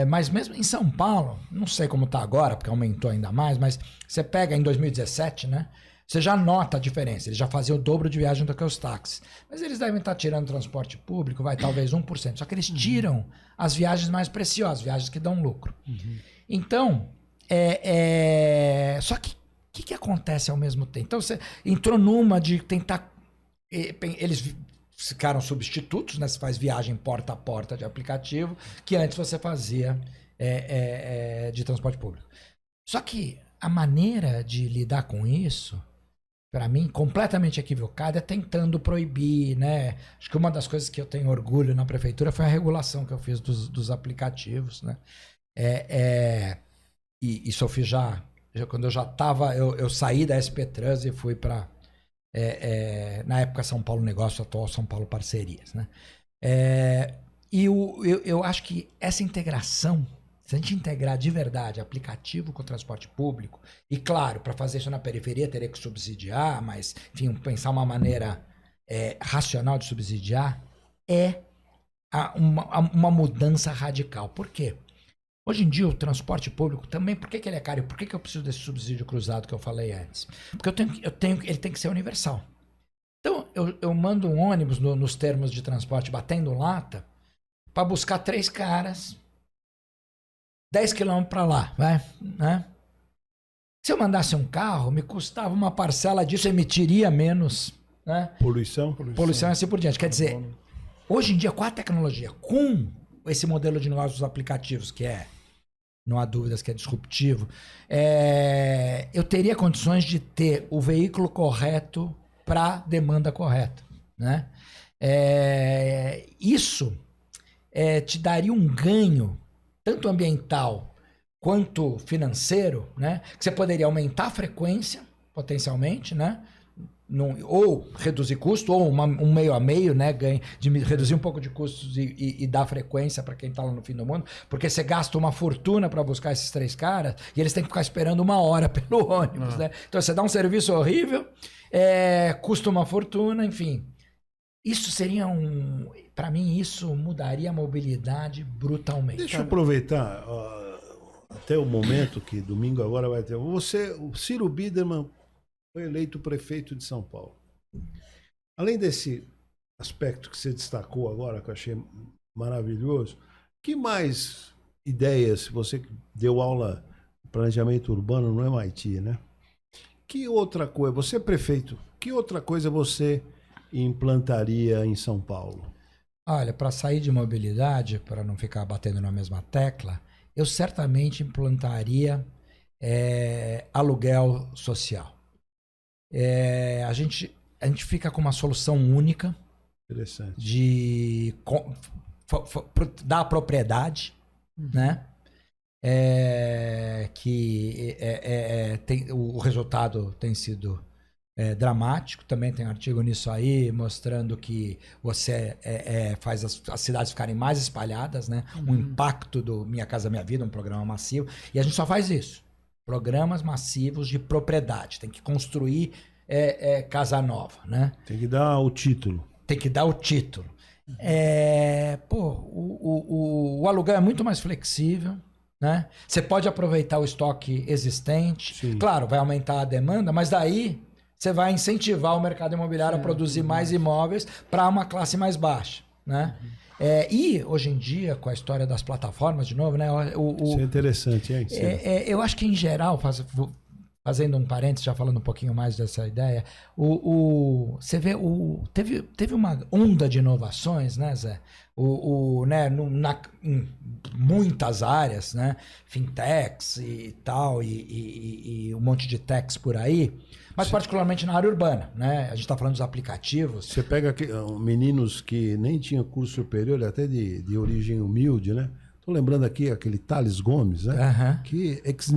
Mas mesmo em São Paulo, não sei como está agora, porque aumentou ainda mais, mas você pega em 2017, né? Você já nota a diferença. Eles já faziam o dobro de viagem do que os táxis. Mas eles devem estar tirando transporte público, talvez 1%. Só que eles tiram as viagens mais preciosas, viagens que dão lucro. Então, só que o que acontece ao mesmo tempo? Então você entrou numa de tentar... Eles ficaram substitutos, né? Você faz viagem porta a porta de aplicativo, que antes você fazia de transporte público. Só que a maneira de lidar com isso, para mim, completamente equivocada, é tentando proibir, né? Acho que uma das coisas que eu tenho orgulho na prefeitura foi a regulação que eu fiz dos aplicativos, né? E isso eu fiz quando eu já estava, eu saí da SP Trans e fui para, na época, São Paulo Negócio, atual São Paulo Parcerias, né? E eu acho que essa integração, se a gente integrar de verdade aplicativo com transporte público, e claro, para fazer isso na periferia teria que subsidiar, mas, enfim, pensar uma maneira racional de subsidiar, uma mudança radical. Por quê? Hoje em dia, o transporte público também, por que ele é caro? E por que eu preciso desse subsídio cruzado que eu falei antes? Porque ele tem que ser universal. Então, eu mando um ônibus nos termos de transporte batendo lata para buscar 3 caras 10 quilômetros para lá, né? Se eu mandasse um carro, me custava uma parcela disso, emitiria menos, né? Poluição e assim por diante. Quer dizer, hoje em dia, com a tecnologia, com esse modelo de negócio dos aplicativos, que não há dúvidas que é disruptivo, eu teria condições de ter o veículo correto para a demanda correta, né? Isso te daria um ganho, tanto ambiental quanto financeiro, né? Que você poderia aumentar a frequência, potencialmente, né? Ou reduzir custo, ou um meio a meio, né? Reduzir um pouco de custos e dar frequência para quem está lá no fim do mundo, porque você gasta uma fortuna para buscar esses 3 caras e eles têm que ficar esperando 1 hora pelo ônibus, né? Então você dá um serviço horrível, custa uma fortuna, enfim. Isso seria para mim, isso mudaria a mobilidade brutalmente. Deixa eu aproveitar até o momento que domingo agora vai ter. O Ciro Biderman foi eleito prefeito de São Paulo. Além desse aspecto que você destacou agora, que eu achei maravilhoso, que mais ideias, você deu aula de planejamento urbano no MIT, né? Que outra coisa, você é prefeito, que outra coisa você implantaria em São Paulo? Olha, para sair de mobilidade, para não ficar batendo na mesma tecla, eu certamente implantaria aluguel social. A gente fica com uma solução única de dar propriedade, né? O resultado tem sido dramático. Também tem artigo nisso aí mostrando que você faz as cidades ficarem mais espalhadas, né? Um impacto do Minha Casa Minha Vida, um programa massivo, e a gente só faz isso. Programas massivos de propriedade. Tem que construir casa nova, né? Tem que dar o título. Tem que dar o título. O aluguel é muito mais flexível, né? Você pode aproveitar o estoque existente. Sim. Claro, vai aumentar a demanda, mas daí você vai incentivar o mercado imobiliário a produzir mais imóveis para uma classe mais baixa, né? E hoje em dia, com a história das plataformas, de novo, né? Isso é interessante, hein? Eu acho que em geral, fazendo um parênteses, já falando um pouquinho mais dessa ideia, você vê, teve uma onda de inovações, né, Zé? Né, em muitas áreas, né? Fintechs e tal, e um monte de techs por aí, mas particularmente na área urbana, né? A gente está falando dos aplicativos. Você pega meninos que nem tinham curso superior, até de origem humilde, né? Estou lembrando aqui aquele Thales Gomes, né? Que ex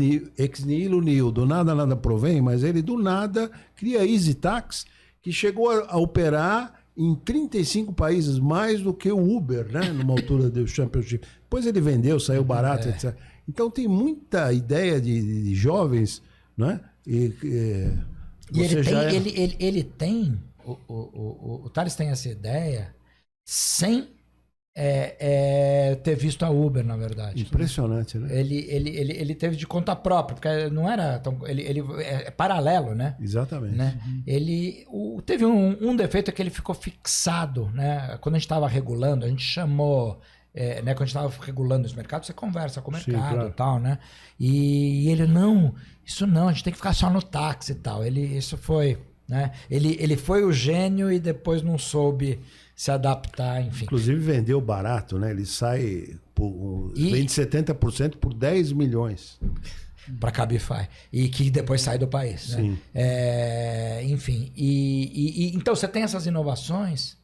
nihilo nihil, do nada nada provém, mas ele do nada cria Easy Tax, que chegou a operar em 35 países, mais do que o Uber, né? Numa altura do Championship. Depois ele vendeu, saiu barato, etc. Então tem muita ideia de jovens, né? O Thales tem essa ideia sem ter visto a Uber, na verdade. Impressionante, né? Ele teve de conta própria, porque não era tão... Ele é paralelo, né? Exatamente. Né? Teve um defeito que ele ficou fixado, né? Quando a gente estava regulando, a gente chamou... né? Quando a gente estava regulando os mercados, você conversa com o mercado. Sim, claro. E tal, né? E ele, não, isso não, a gente tem que ficar só no táxi e tal. Isso foi... Né? Ele foi o gênio e depois não soube se adaptar, enfim. Inclusive vendeu barato, né? Ele sai vende 70% por 10 milhões. Para Cabify. E que depois sai do país. Né? Sim. Enfim. Então você tem essas inovações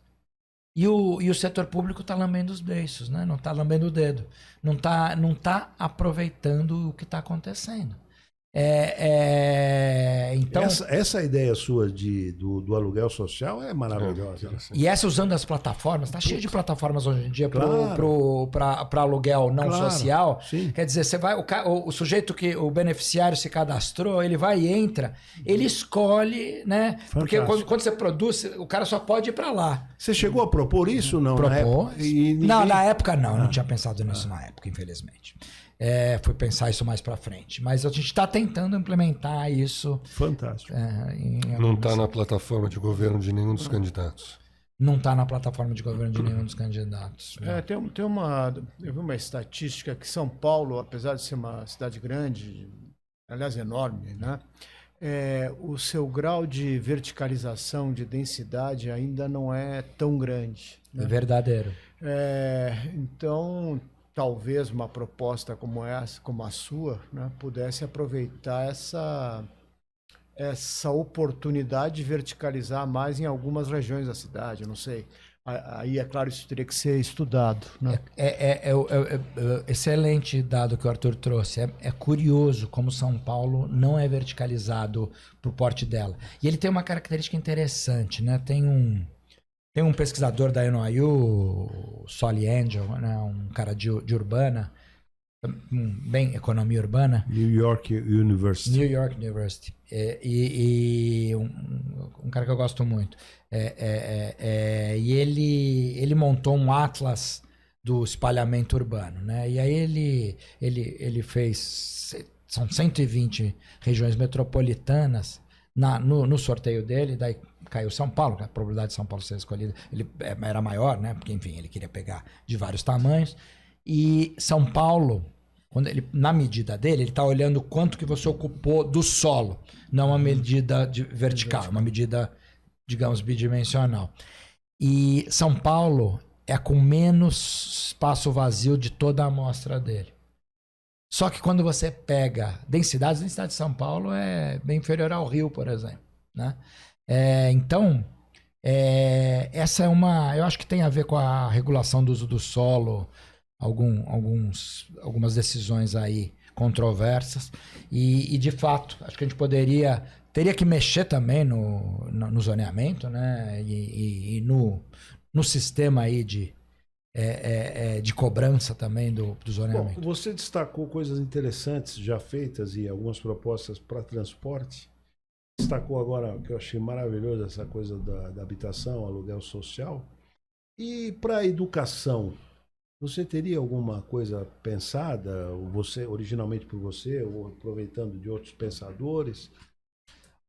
e o setor público está lambendo os beiços, né? Não está lambendo o dedo. Não tá aproveitando o que está acontecendo. Então, essa ideia sua do aluguel social é maravilhosa. E essa usando as plataformas, tá cheio de plataformas hoje em dia para aluguel não social. Sim. Quer dizer, você vai, o sujeito o beneficiário se cadastrou, ele vai e entra, ele escolhe, né? Fantástico. Porque quando você produz, o cara só pode ir para lá. Você chegou a propor isso, não? Propôs? Não, na época não. Eu não tinha pensado nisso na época, infelizmente. Fui pensar isso mais para frente. Mas a gente está tentando implementar isso. Fantástico. Não está na plataforma de governo de nenhum dos candidatos. Não está na plataforma de governo de nenhum dos candidatos. Eu vi uma estatística que São Paulo, apesar de ser uma cidade grande, aliás enorme, né? O seu grau de verticalização, de densidade ainda não é tão grande. Né? É verdadeiro. Então... talvez uma proposta como a sua, né, pudesse aproveitar essa oportunidade de verticalizar mais em algumas regiões da cidade, eu não sei. Aí, é claro, isso teria que ser estudado. Né? Excelente dado que o Arthur trouxe. É curioso como São Paulo não é verticalizado por porte dela. E ele tem uma característica interessante, né? Tem um pesquisador da NYU, Solly Angel, né, um cara de urbana, bem economia urbana. New York University. E um cara que eu gosto muito. E ele montou um atlas do espalhamento urbano, né? E aí ele fez... São 120 regiões metropolitanas no sorteio dele, daí caiu São Paulo, a probabilidade de São Paulo ser escolhida era maior, né? Porque, enfim, ele queria pegar de vários tamanhos. E São Paulo, na medida dele, ele está olhando quanto que você ocupou do solo, não uma medida vertical, uma medida, digamos, bidimensional. E São Paulo é com menos espaço vazio de toda a amostra dele. Só que quando você pega a densidade de São Paulo é bem inferior ao Rio, por exemplo, né? Então, essa eu acho que tem a ver com a regulação do uso do solo, algumas decisões aí controversas e de fato, acho que a gente teria que mexer também no zoneamento, né? E no sistema aí de cobrança também do zoneamento. Bom, você destacou coisas interessantes já feitas e algumas propostas para transporte. Destacou agora, que eu achei maravilhoso, essa coisa da habitação, aluguel social. E para a educação, você teria alguma coisa pensada, originalmente por você, ou aproveitando de outros pensadores,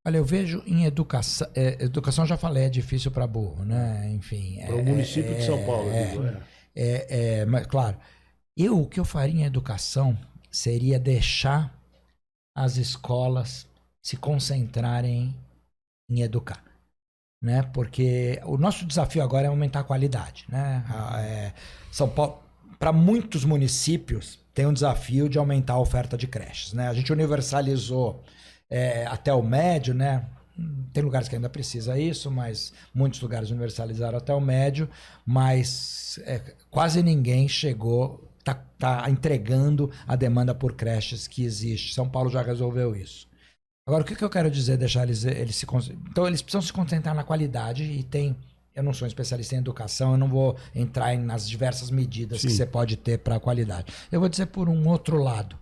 Olha, eu vejo em educação. Educação, já falei, é difícil para burro, né? Enfim. Para o município de São Paulo, Mas, claro, o que eu faria em educação seria deixar as escolas se concentrarem em educar, né? Porque o nosso desafio agora é aumentar a qualidade, né? São Paulo, para muitos municípios, tem um desafio de aumentar a oferta de creches, né? A gente universalizou até o médio, né? Tem lugares que ainda precisa isso, mas muitos lugares universalizaram até o médio, mas quase ninguém chegou, tá entregando a demanda por creches que existe. São Paulo já resolveu isso. Agora, o que eu quero dizer, deixar eles se concentrar? Então, eles precisam se concentrar na qualidade e tem... Eu não sou um especialista em educação, eu não vou entrar nas diversas medidas que você pode ter para a qualidade. Eu vou dizer por um outro lado.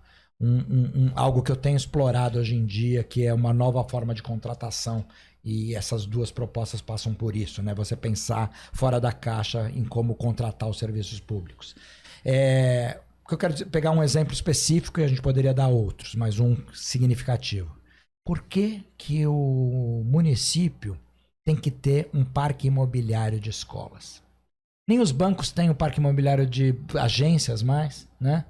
Algo que eu tenho explorado hoje em dia, que é uma nova forma de contratação, e essas duas propostas passam por isso, né? Você pensar fora da caixa em como contratar os serviços públicos. Eu quero pegar um exemplo específico e a gente poderia dar outros, mas um significativo. Por que que o município tem que ter um parque imobiliário de escolas? Nem os bancos têm o parque imobiliário de agências mais, né?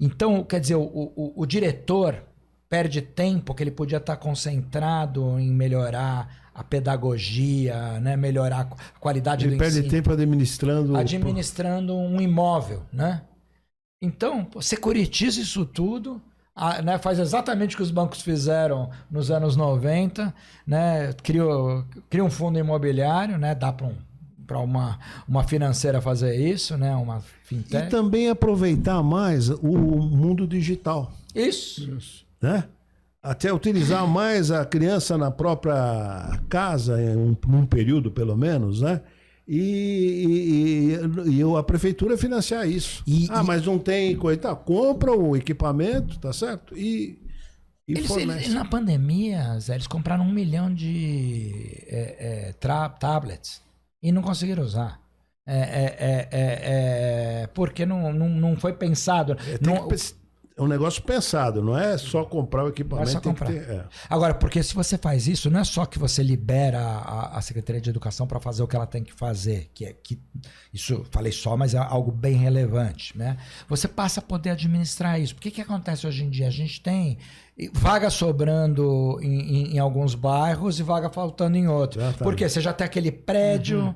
Então, quer dizer, o diretor perde tempo que ele podia estar concentrado em melhorar a pedagogia, né? Melhorar a qualidade do ensino. Ele perde tempo administrando um imóvel, né? Então, securitiza isso tudo, né? Faz exatamente o que os bancos fizeram nos anos 90, né? Cria um fundo imobiliário, né? Dá para uma financeira fazer isso, né? Uma fintech. E também aproveitar mais o mundo digital. Isso. Né? Até utilizar mais a criança na própria casa, em um período pelo menos, né? E a prefeitura financiar isso. Mas não tem coisa. Tá, compra o equipamento, tá certo? E fornece. Na pandemia, Zé, eles compraram 1 milhão de tablets e não conseguiram usar. Porque não foi pensado. É um negócio pensado, não é só comprar o equipamento. Não é só comprar. Agora, porque se você faz isso, não é só que você libera a Secretaria de Educação para fazer o que ela tem que fazer, isso falei só, mas é algo bem relevante, né? Você passa a poder administrar isso. Porque o que acontece hoje em dia? A gente tem vaga sobrando em alguns bairros e vaga faltando em outros. Porque você já tem aquele prédio,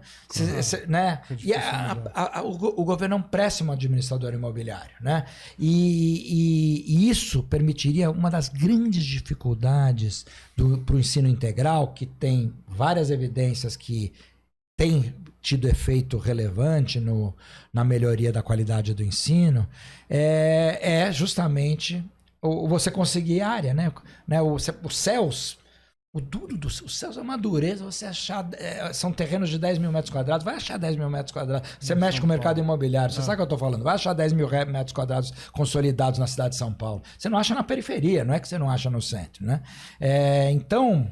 né? E o governo é um péssimo administrador imobiliário, né? E isso permitiria uma das grandes dificuldades para o ensino integral, que tem várias evidências que tem tido efeito relevante na melhoria da qualidade do ensino, justamente você conseguir área, né? Os céus, o duro dos céus é uma dureza. Você achar, são terrenos de 10 mil metros quadrados, vai achar 10 mil metros quadrados. Você mexe com o mercado imobiliário, você sabe o que eu estou falando? Vai achar 10 mil metros quadrados consolidados na cidade de São Paulo. Você não acha na periferia, não é que você não acha no centro, né? Então,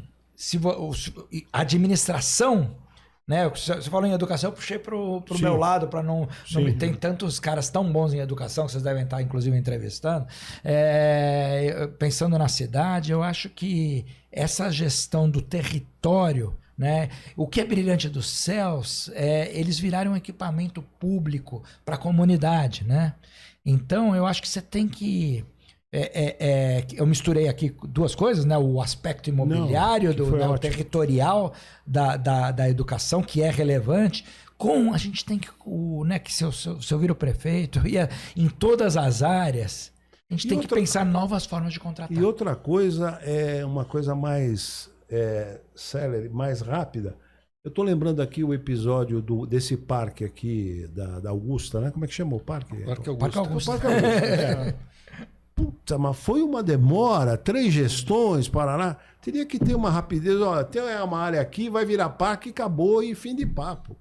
a administração, né? Você falou em educação, eu puxei pro meu lado para não tem tantos caras tão bons em educação que vocês devem estar inclusive entrevistando. Pensando na cidade, eu acho que essa gestão do território, né? O que é brilhante dos céus eles virarem um equipamento público para a comunidade, né? Então eu acho que você tem que eu misturei aqui duas coisas, né? O aspecto imobiliário, o territorial da educação, que é relevante, a gente tem que se eu vir o prefeito, em todas as áreas, a gente tem que pensar novas formas de contratar. E outra coisa, uma coisa mais célere, mais rápida. Eu estou lembrando aqui o episódio desse parque aqui da Augusta, né? Como é que chama o parque? Parque Augusta. Parque Augusta. Puta, mas foi uma demora, 3 gestões, Paraná. Teria que ter uma rapidez. Olha, tem uma área aqui, vai virar parque, acabou e fim de papo.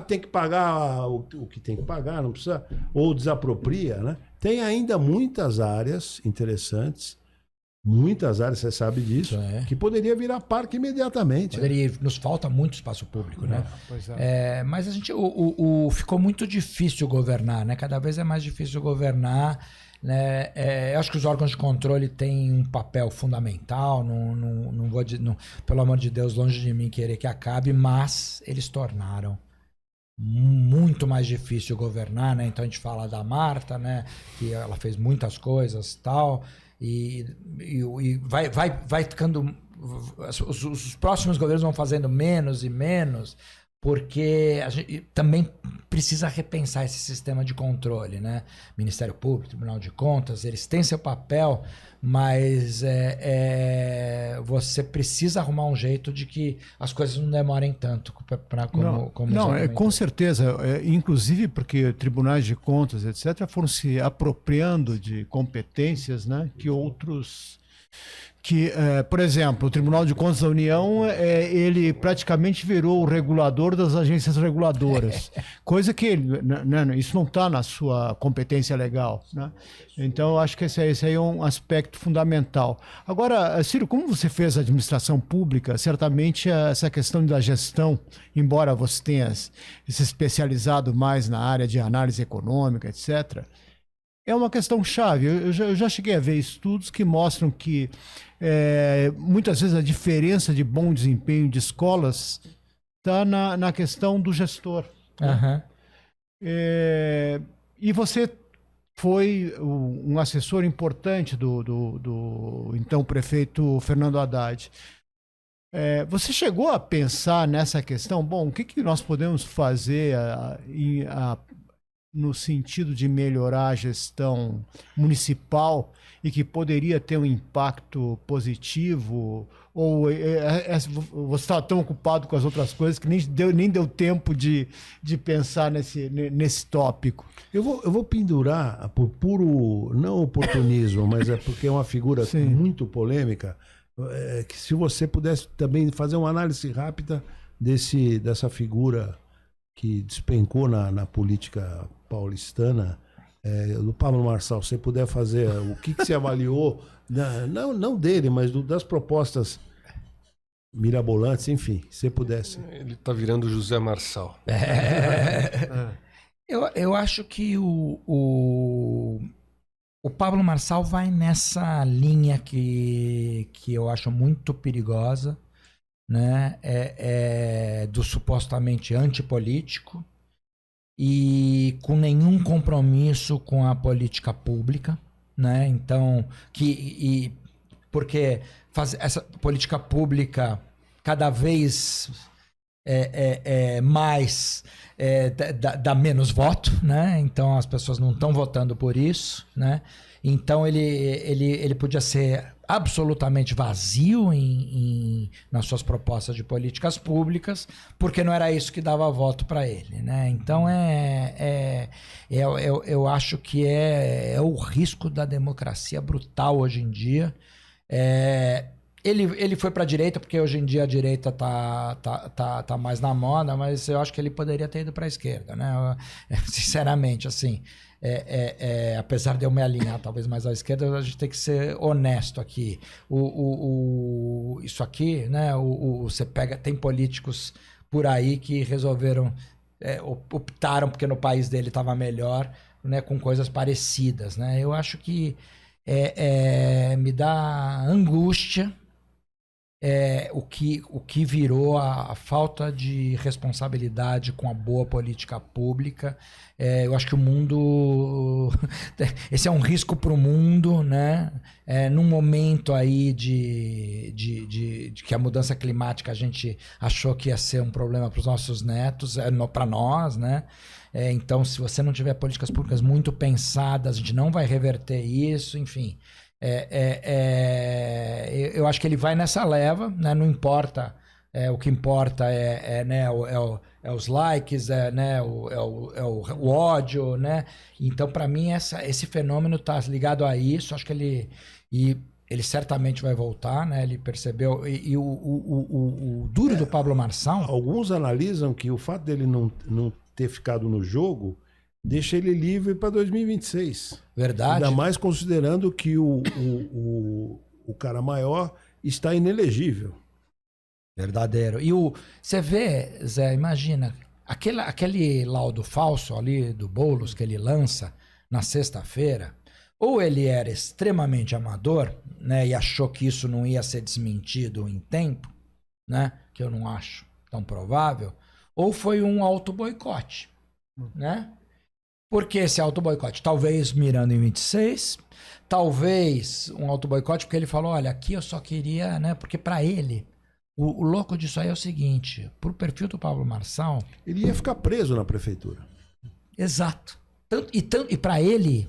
Tem que pagar o que tem que pagar, não precisa. Ou desapropria, né? Tem ainda muitas áreas interessantes muitas áreas, você sabe disso, que poderia virar parque imediatamente. Nos falta muito espaço público, né? Pois é. Mas a gente, ficou muito difícil governar, né? Cada vez é mais difícil governar, né? Eu acho que os órgãos de controle têm um papel fundamental, não vou, pelo amor de Deus, longe de mim querer que acabe, mas eles tornaram muito mais difícil governar, né? Então a gente fala da Marta, né? Que ela fez muitas coisas, tal, e vai ficando, os próximos governos vão fazendo menos e menos, porque a gente também precisa repensar esse sistema de controle, né? Ministério Público, Tribunal de Contas, eles têm seu papel, mas você precisa arrumar um jeito de que as coisas não demorem tanto com certeza. Inclusive porque tribunais de contas, etc., foram se apropriando de competências, né, que outros... por exemplo, o Tribunal de Contas da União, ele praticamente virou o regulador das agências reguladoras, coisa que isso não está na sua competência legal, né? Então, eu acho que esse aí é um aspecto fundamental. Agora, Ciro, como você fez administração pública, certamente essa questão da gestão, embora você tenha se especializado mais na área de análise econômica, etc., é uma questão chave. Eu já cheguei a ver estudos que mostram que muitas vezes a diferença de bom desempenho de escolas está na questão do gestor. Uhum. E você foi um assessor importante do então prefeito Fernando Haddad. Você chegou a pensar nessa questão? Bom, o que nós podemos fazer no sentido de melhorar a gestão municipal e que poderia ter um impacto positivo? Ou você está tão ocupado com as outras coisas que nem deu tempo de pensar nesse tópico? Eu vou pendurar, por puro, não oportunismo, mas é porque é uma figura muito polêmica, que se você pudesse também fazer uma análise rápida dessa figura que despencou na política paulistana, do Pablo Marçal, se você puder fazer o que você avaliou, não dele, mas das propostas mirabolantes, enfim, se você pudesse. Ele está virando José Marçal. Eu acho que o Pablo Marçal vai nessa linha que eu acho muito perigosa, né? Do supostamente antipolítico e com nenhum compromisso com a política pública, né? Então, porque essa política pública cada vez mais dá menos voto, né? Então as pessoas não estão votando por isso, né? Então ele podia ser absolutamente vazio nas suas propostas de políticas públicas, porque não era isso que dava voto para ele, né? Então eu acho que é o risco da democracia brutal hoje em dia. Ele foi para a direita porque hoje em dia a direita tá mais na moda, mas eu acho que ele poderia ter ido para a esquerda, né? Sinceramente, assim, apesar de eu me alinhar talvez mais à esquerda, a gente tem que ser honesto aqui. Isso aqui, né? Você pega, tem políticos por aí que resolveram, optaram porque no país dele estava melhor, né? Com coisas parecidas, né? Eu acho que me dá angústia. O que virou a falta de responsabilidade com a boa política pública. Eu acho que o mundo... Esse é um risco para o mundo, né? Num momento aí de que a mudança climática a gente achou que ia ser um problema para os nossos netos, para nós, né? Então, se você não tiver políticas públicas muito pensadas, a gente não vai reverter isso, enfim... eu acho que ele vai nessa leva, né? Não importa, o que importa né? Os likes, né? o ódio, né? Então, para mim, esse fenômeno está ligado a isso. Acho que ele certamente vai voltar, né? Ele percebeu. E o duro do Pablo Marçal... Alguns analisam que o fato dele não ter ficado no jogo deixa ele livre para 2026. Verdade. Ainda mais considerando que o o cara maior está inelegível. Verdadeiro. E você vê, Zé, imagina, aquele laudo falso ali do Boulos que ele lança na sexta-feira, ou ele era extremamente amador, né, e achou que isso não ia ser desmentido em tempo, né, que eu não acho tão provável, ou foi um auto-boicote, né? Por que esse auto-boicote? Talvez mirando em 26, talvez um auto-boicote porque ele falou, olha, aqui eu só queria, né, porque para ele, o louco disso aí é o seguinte, pro perfil do Pablo Marçal... Ele ia ficar preso na prefeitura. Exato. E para ele...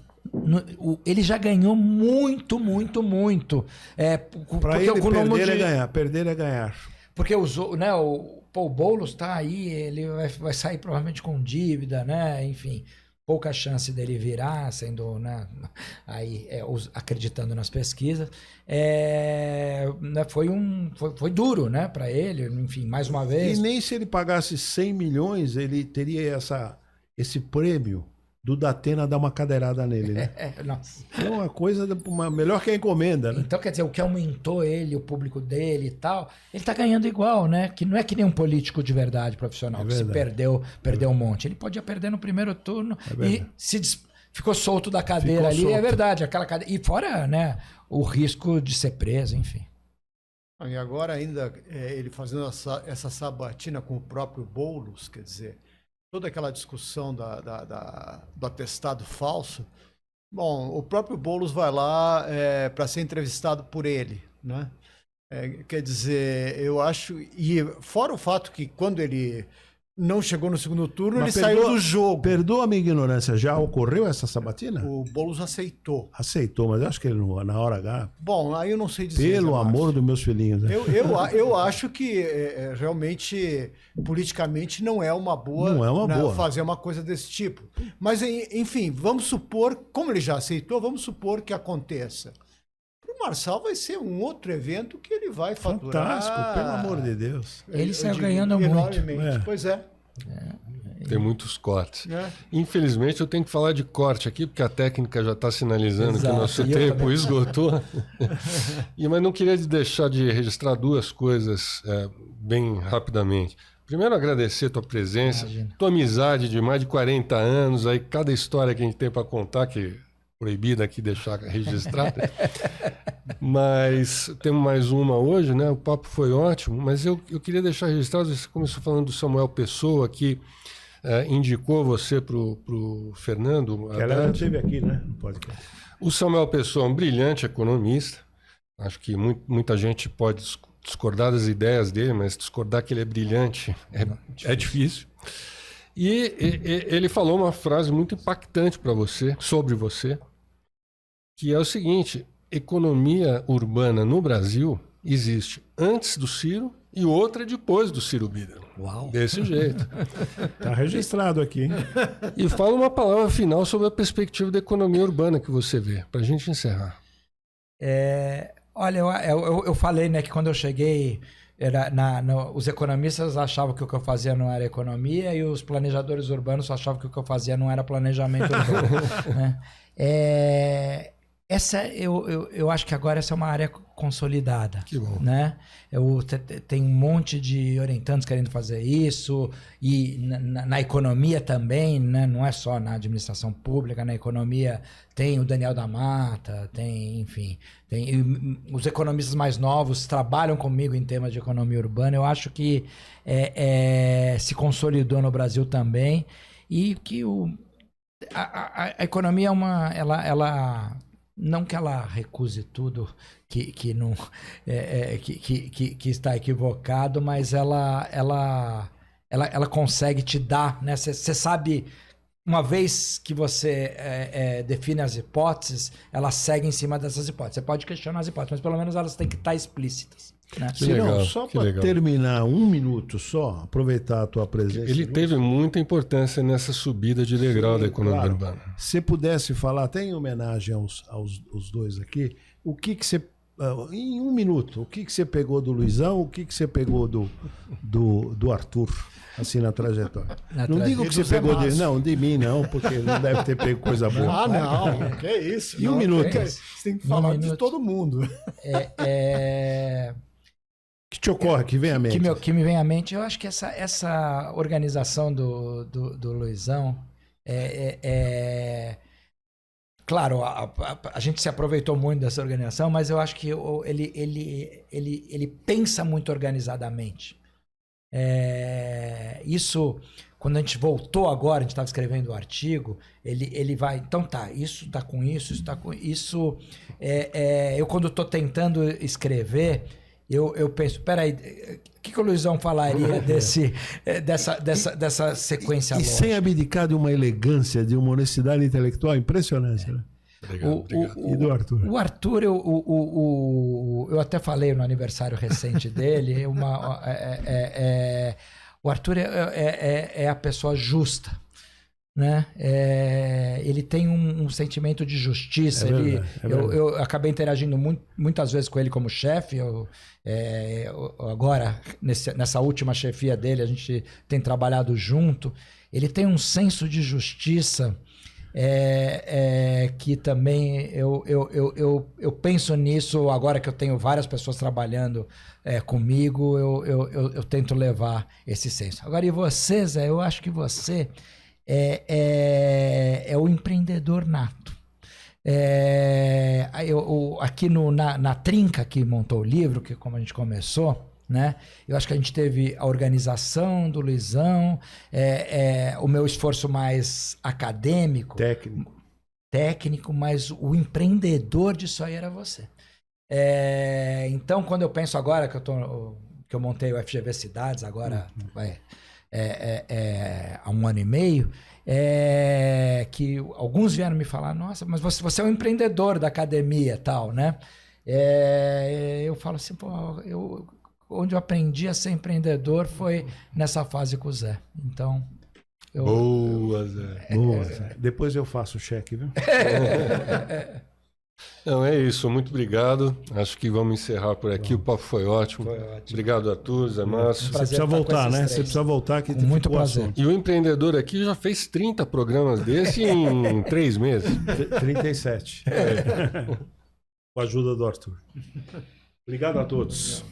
ele já ganhou muito. Para ele, perder é ganhar. Perder é ganhar. Porque né, o Boulos tá aí, ele vai sair provavelmente com dívida, né? Enfim, pouca chance dele virar, sendo, né, aí, acreditando nas pesquisas. Né, foi duro, né, para ele, enfim, mais uma vez. E nem se ele pagasse 100 milhões, ele teria esse prêmio do Datena dar uma cadeirada nele, né? Nossa. É uma coisa melhor que a encomenda, né? Então, quer dizer, o que aumentou ele, o público dele e tal, ele tá ganhando igual, né? Que não é que nem um político de verdade profissional, que se perdeu um monte. Ele podia perder no primeiro turno e ficou solto da cadeira ali, é verdade, aquela cadeira. E fora, né, o risco de ser preso, enfim. E agora ainda ele fazendo essa sabatina com o próprio Boulos, quer dizer, toda aquela discussão do atestado falso. Bom, o próprio Boulos vai lá para ser entrevistado por ele, né? Quer dizer, eu acho... E fora o fato que quando ele não chegou no segundo turno, Mas ele saiu do jogo. Perdoa a minha ignorância, já ocorreu essa sabatina? O Boulos aceitou. Aceitou, mas eu acho que ele na hora H... Bom, aí eu não sei dizer. Pelo amor dos meus filhinhos. Né? Eu acho que realmente, politicamente, não é uma boa, fazer uma coisa desse tipo. Mas, enfim, vamos supor, como ele já aceitou, vamos supor que aconteça. Para o Marçal vai ser um outro evento que ele vai faturar. Fantástico, pelo amor de Deus. Ele saiu ganhando muito. Pois é. Tem muitos cortes. Infelizmente, eu tenho que falar de corte aqui, porque a técnica já está sinalizando que o nosso tempo esgotou. Mas não queria deixar de registrar duas coisas bem rapidamente. Primeiro, agradecer a tua presença, tua amizade de mais de 40 anos, aí cada história que a gente tem para contar, que proibida aqui deixar registrada. Mas temos mais uma hoje, né? O papo foi ótimo, mas eu queria deixar registrado, você começou falando do Samuel Pessoa, que indicou você para o Fernando. Que ela já esteve aqui, né? No podcast. O Samuel Pessoa é um brilhante economista. Acho que muita gente pode discordar das ideias dele, mas discordar que ele é brilhante é difícil. E ele falou uma frase muito impactante para você, sobre você, que é o seguinte: economia urbana no Brasil existe antes do Ciro e outra depois do Ciro Bider. Uau! Desse jeito. Está registrado aqui, hein? E fala uma palavra final sobre a perspectiva da economia urbana que você vê, para a gente encerrar. Olha, eu falei, né, que quando eu cheguei, os economistas achavam que o que eu fazia não era economia e os planejadores urbanos achavam que o que eu fazia não era planejamento urbano. Né? Eu acho que agora essa é uma área consolidada. Que bom. Né? Tem um monte de orientantes querendo fazer isso, e na economia também, né? Não é só na administração pública, na economia tem o Daniel da Mata, enfim, os economistas mais novos trabalham comigo em temas de economia urbana. Eu acho que se consolidou no Brasil também, e que a economia é ela não que ela recuse tudo que não que está equivocado, mas ela consegue te dar, né? Você sabe, uma vez que você define as hipóteses, ela segue em cima dessas hipóteses. Você pode questionar as hipóteses, mas pelo menos elas têm que estar explícitas. Né? Só para terminar, um minuto só, aproveitar a tua presença. Ele teve muita importância nessa subida de degrau da economia urbana. Se pudesse falar, até em homenagem aos dois aqui, o que você em um minuto, o que você pegou do Luizão, o que você pegou do Arthur, assim, na trajetória? Não digo o que você pegou dele, não, de mim não, porque não deve ter pego coisa boa. Ah, não, que isso. Em um não, minuto. Você tem que falar de todo mundo. O que te ocorre, que vem à mente? Que me vem à mente, eu acho que essa organização do Luizão claro, a gente se aproveitou muito dessa organização, mas eu acho que ele pensa muito organizadamente. Isso, quando a gente voltou agora, a gente estava escrevendo o artigo, ele vai, então tá, isso tá com isso está com isso. Eu quando estou tentando escrever, eu penso, peraí, o que o Luizão falaria dessa sequência lógica? Sem abdicar de uma elegância, de uma honestidade intelectual impressionante, né? Obrigado. E do Arthur? O Arthur, eu até falei no aniversário recente dele, o Arthur é a pessoa justa, né? Ele tem um sentimento de justiça. Eu acabei interagindo muitas vezes com ele como chefe. Agora, nessa última chefia dele, a gente tem trabalhado junto. Ele tem um senso de justiça que também eu penso nisso agora que eu tenho várias pessoas trabalhando comigo. Eu tento levar esse senso. Agora, e você, Zé? Eu acho que você é o empreendedor nato. Aqui na Trinca, que montou o livro, que como a gente começou, né? Eu acho que a gente teve a organização do Luizão, o meu esforço mais acadêmico, técnico, mas o empreendedor disso aí era você. Então, quando eu penso agora que eu montei o FGV Cidades, agora há 1 ano e meio, que alguns vieram me falar, nossa, mas você é um empreendedor da academia e tal, né? Eu falo assim, pô, onde eu aprendi a ser empreendedor foi nessa fase com o Zé. Então, Boa, Zé. Boa, Zé. Depois eu faço o cheque, viu? Não, é isso. Muito obrigado. Acho que vamos encerrar por aqui. O papo foi ótimo. Obrigado a todos, Zé Márcio. Você precisa voltar, né? Você precisa voltar que com muito prazer. E o empreendedor aqui já fez 30 programas desse em 3 meses. 37. Com a ajuda do Arthur. Obrigado a todos.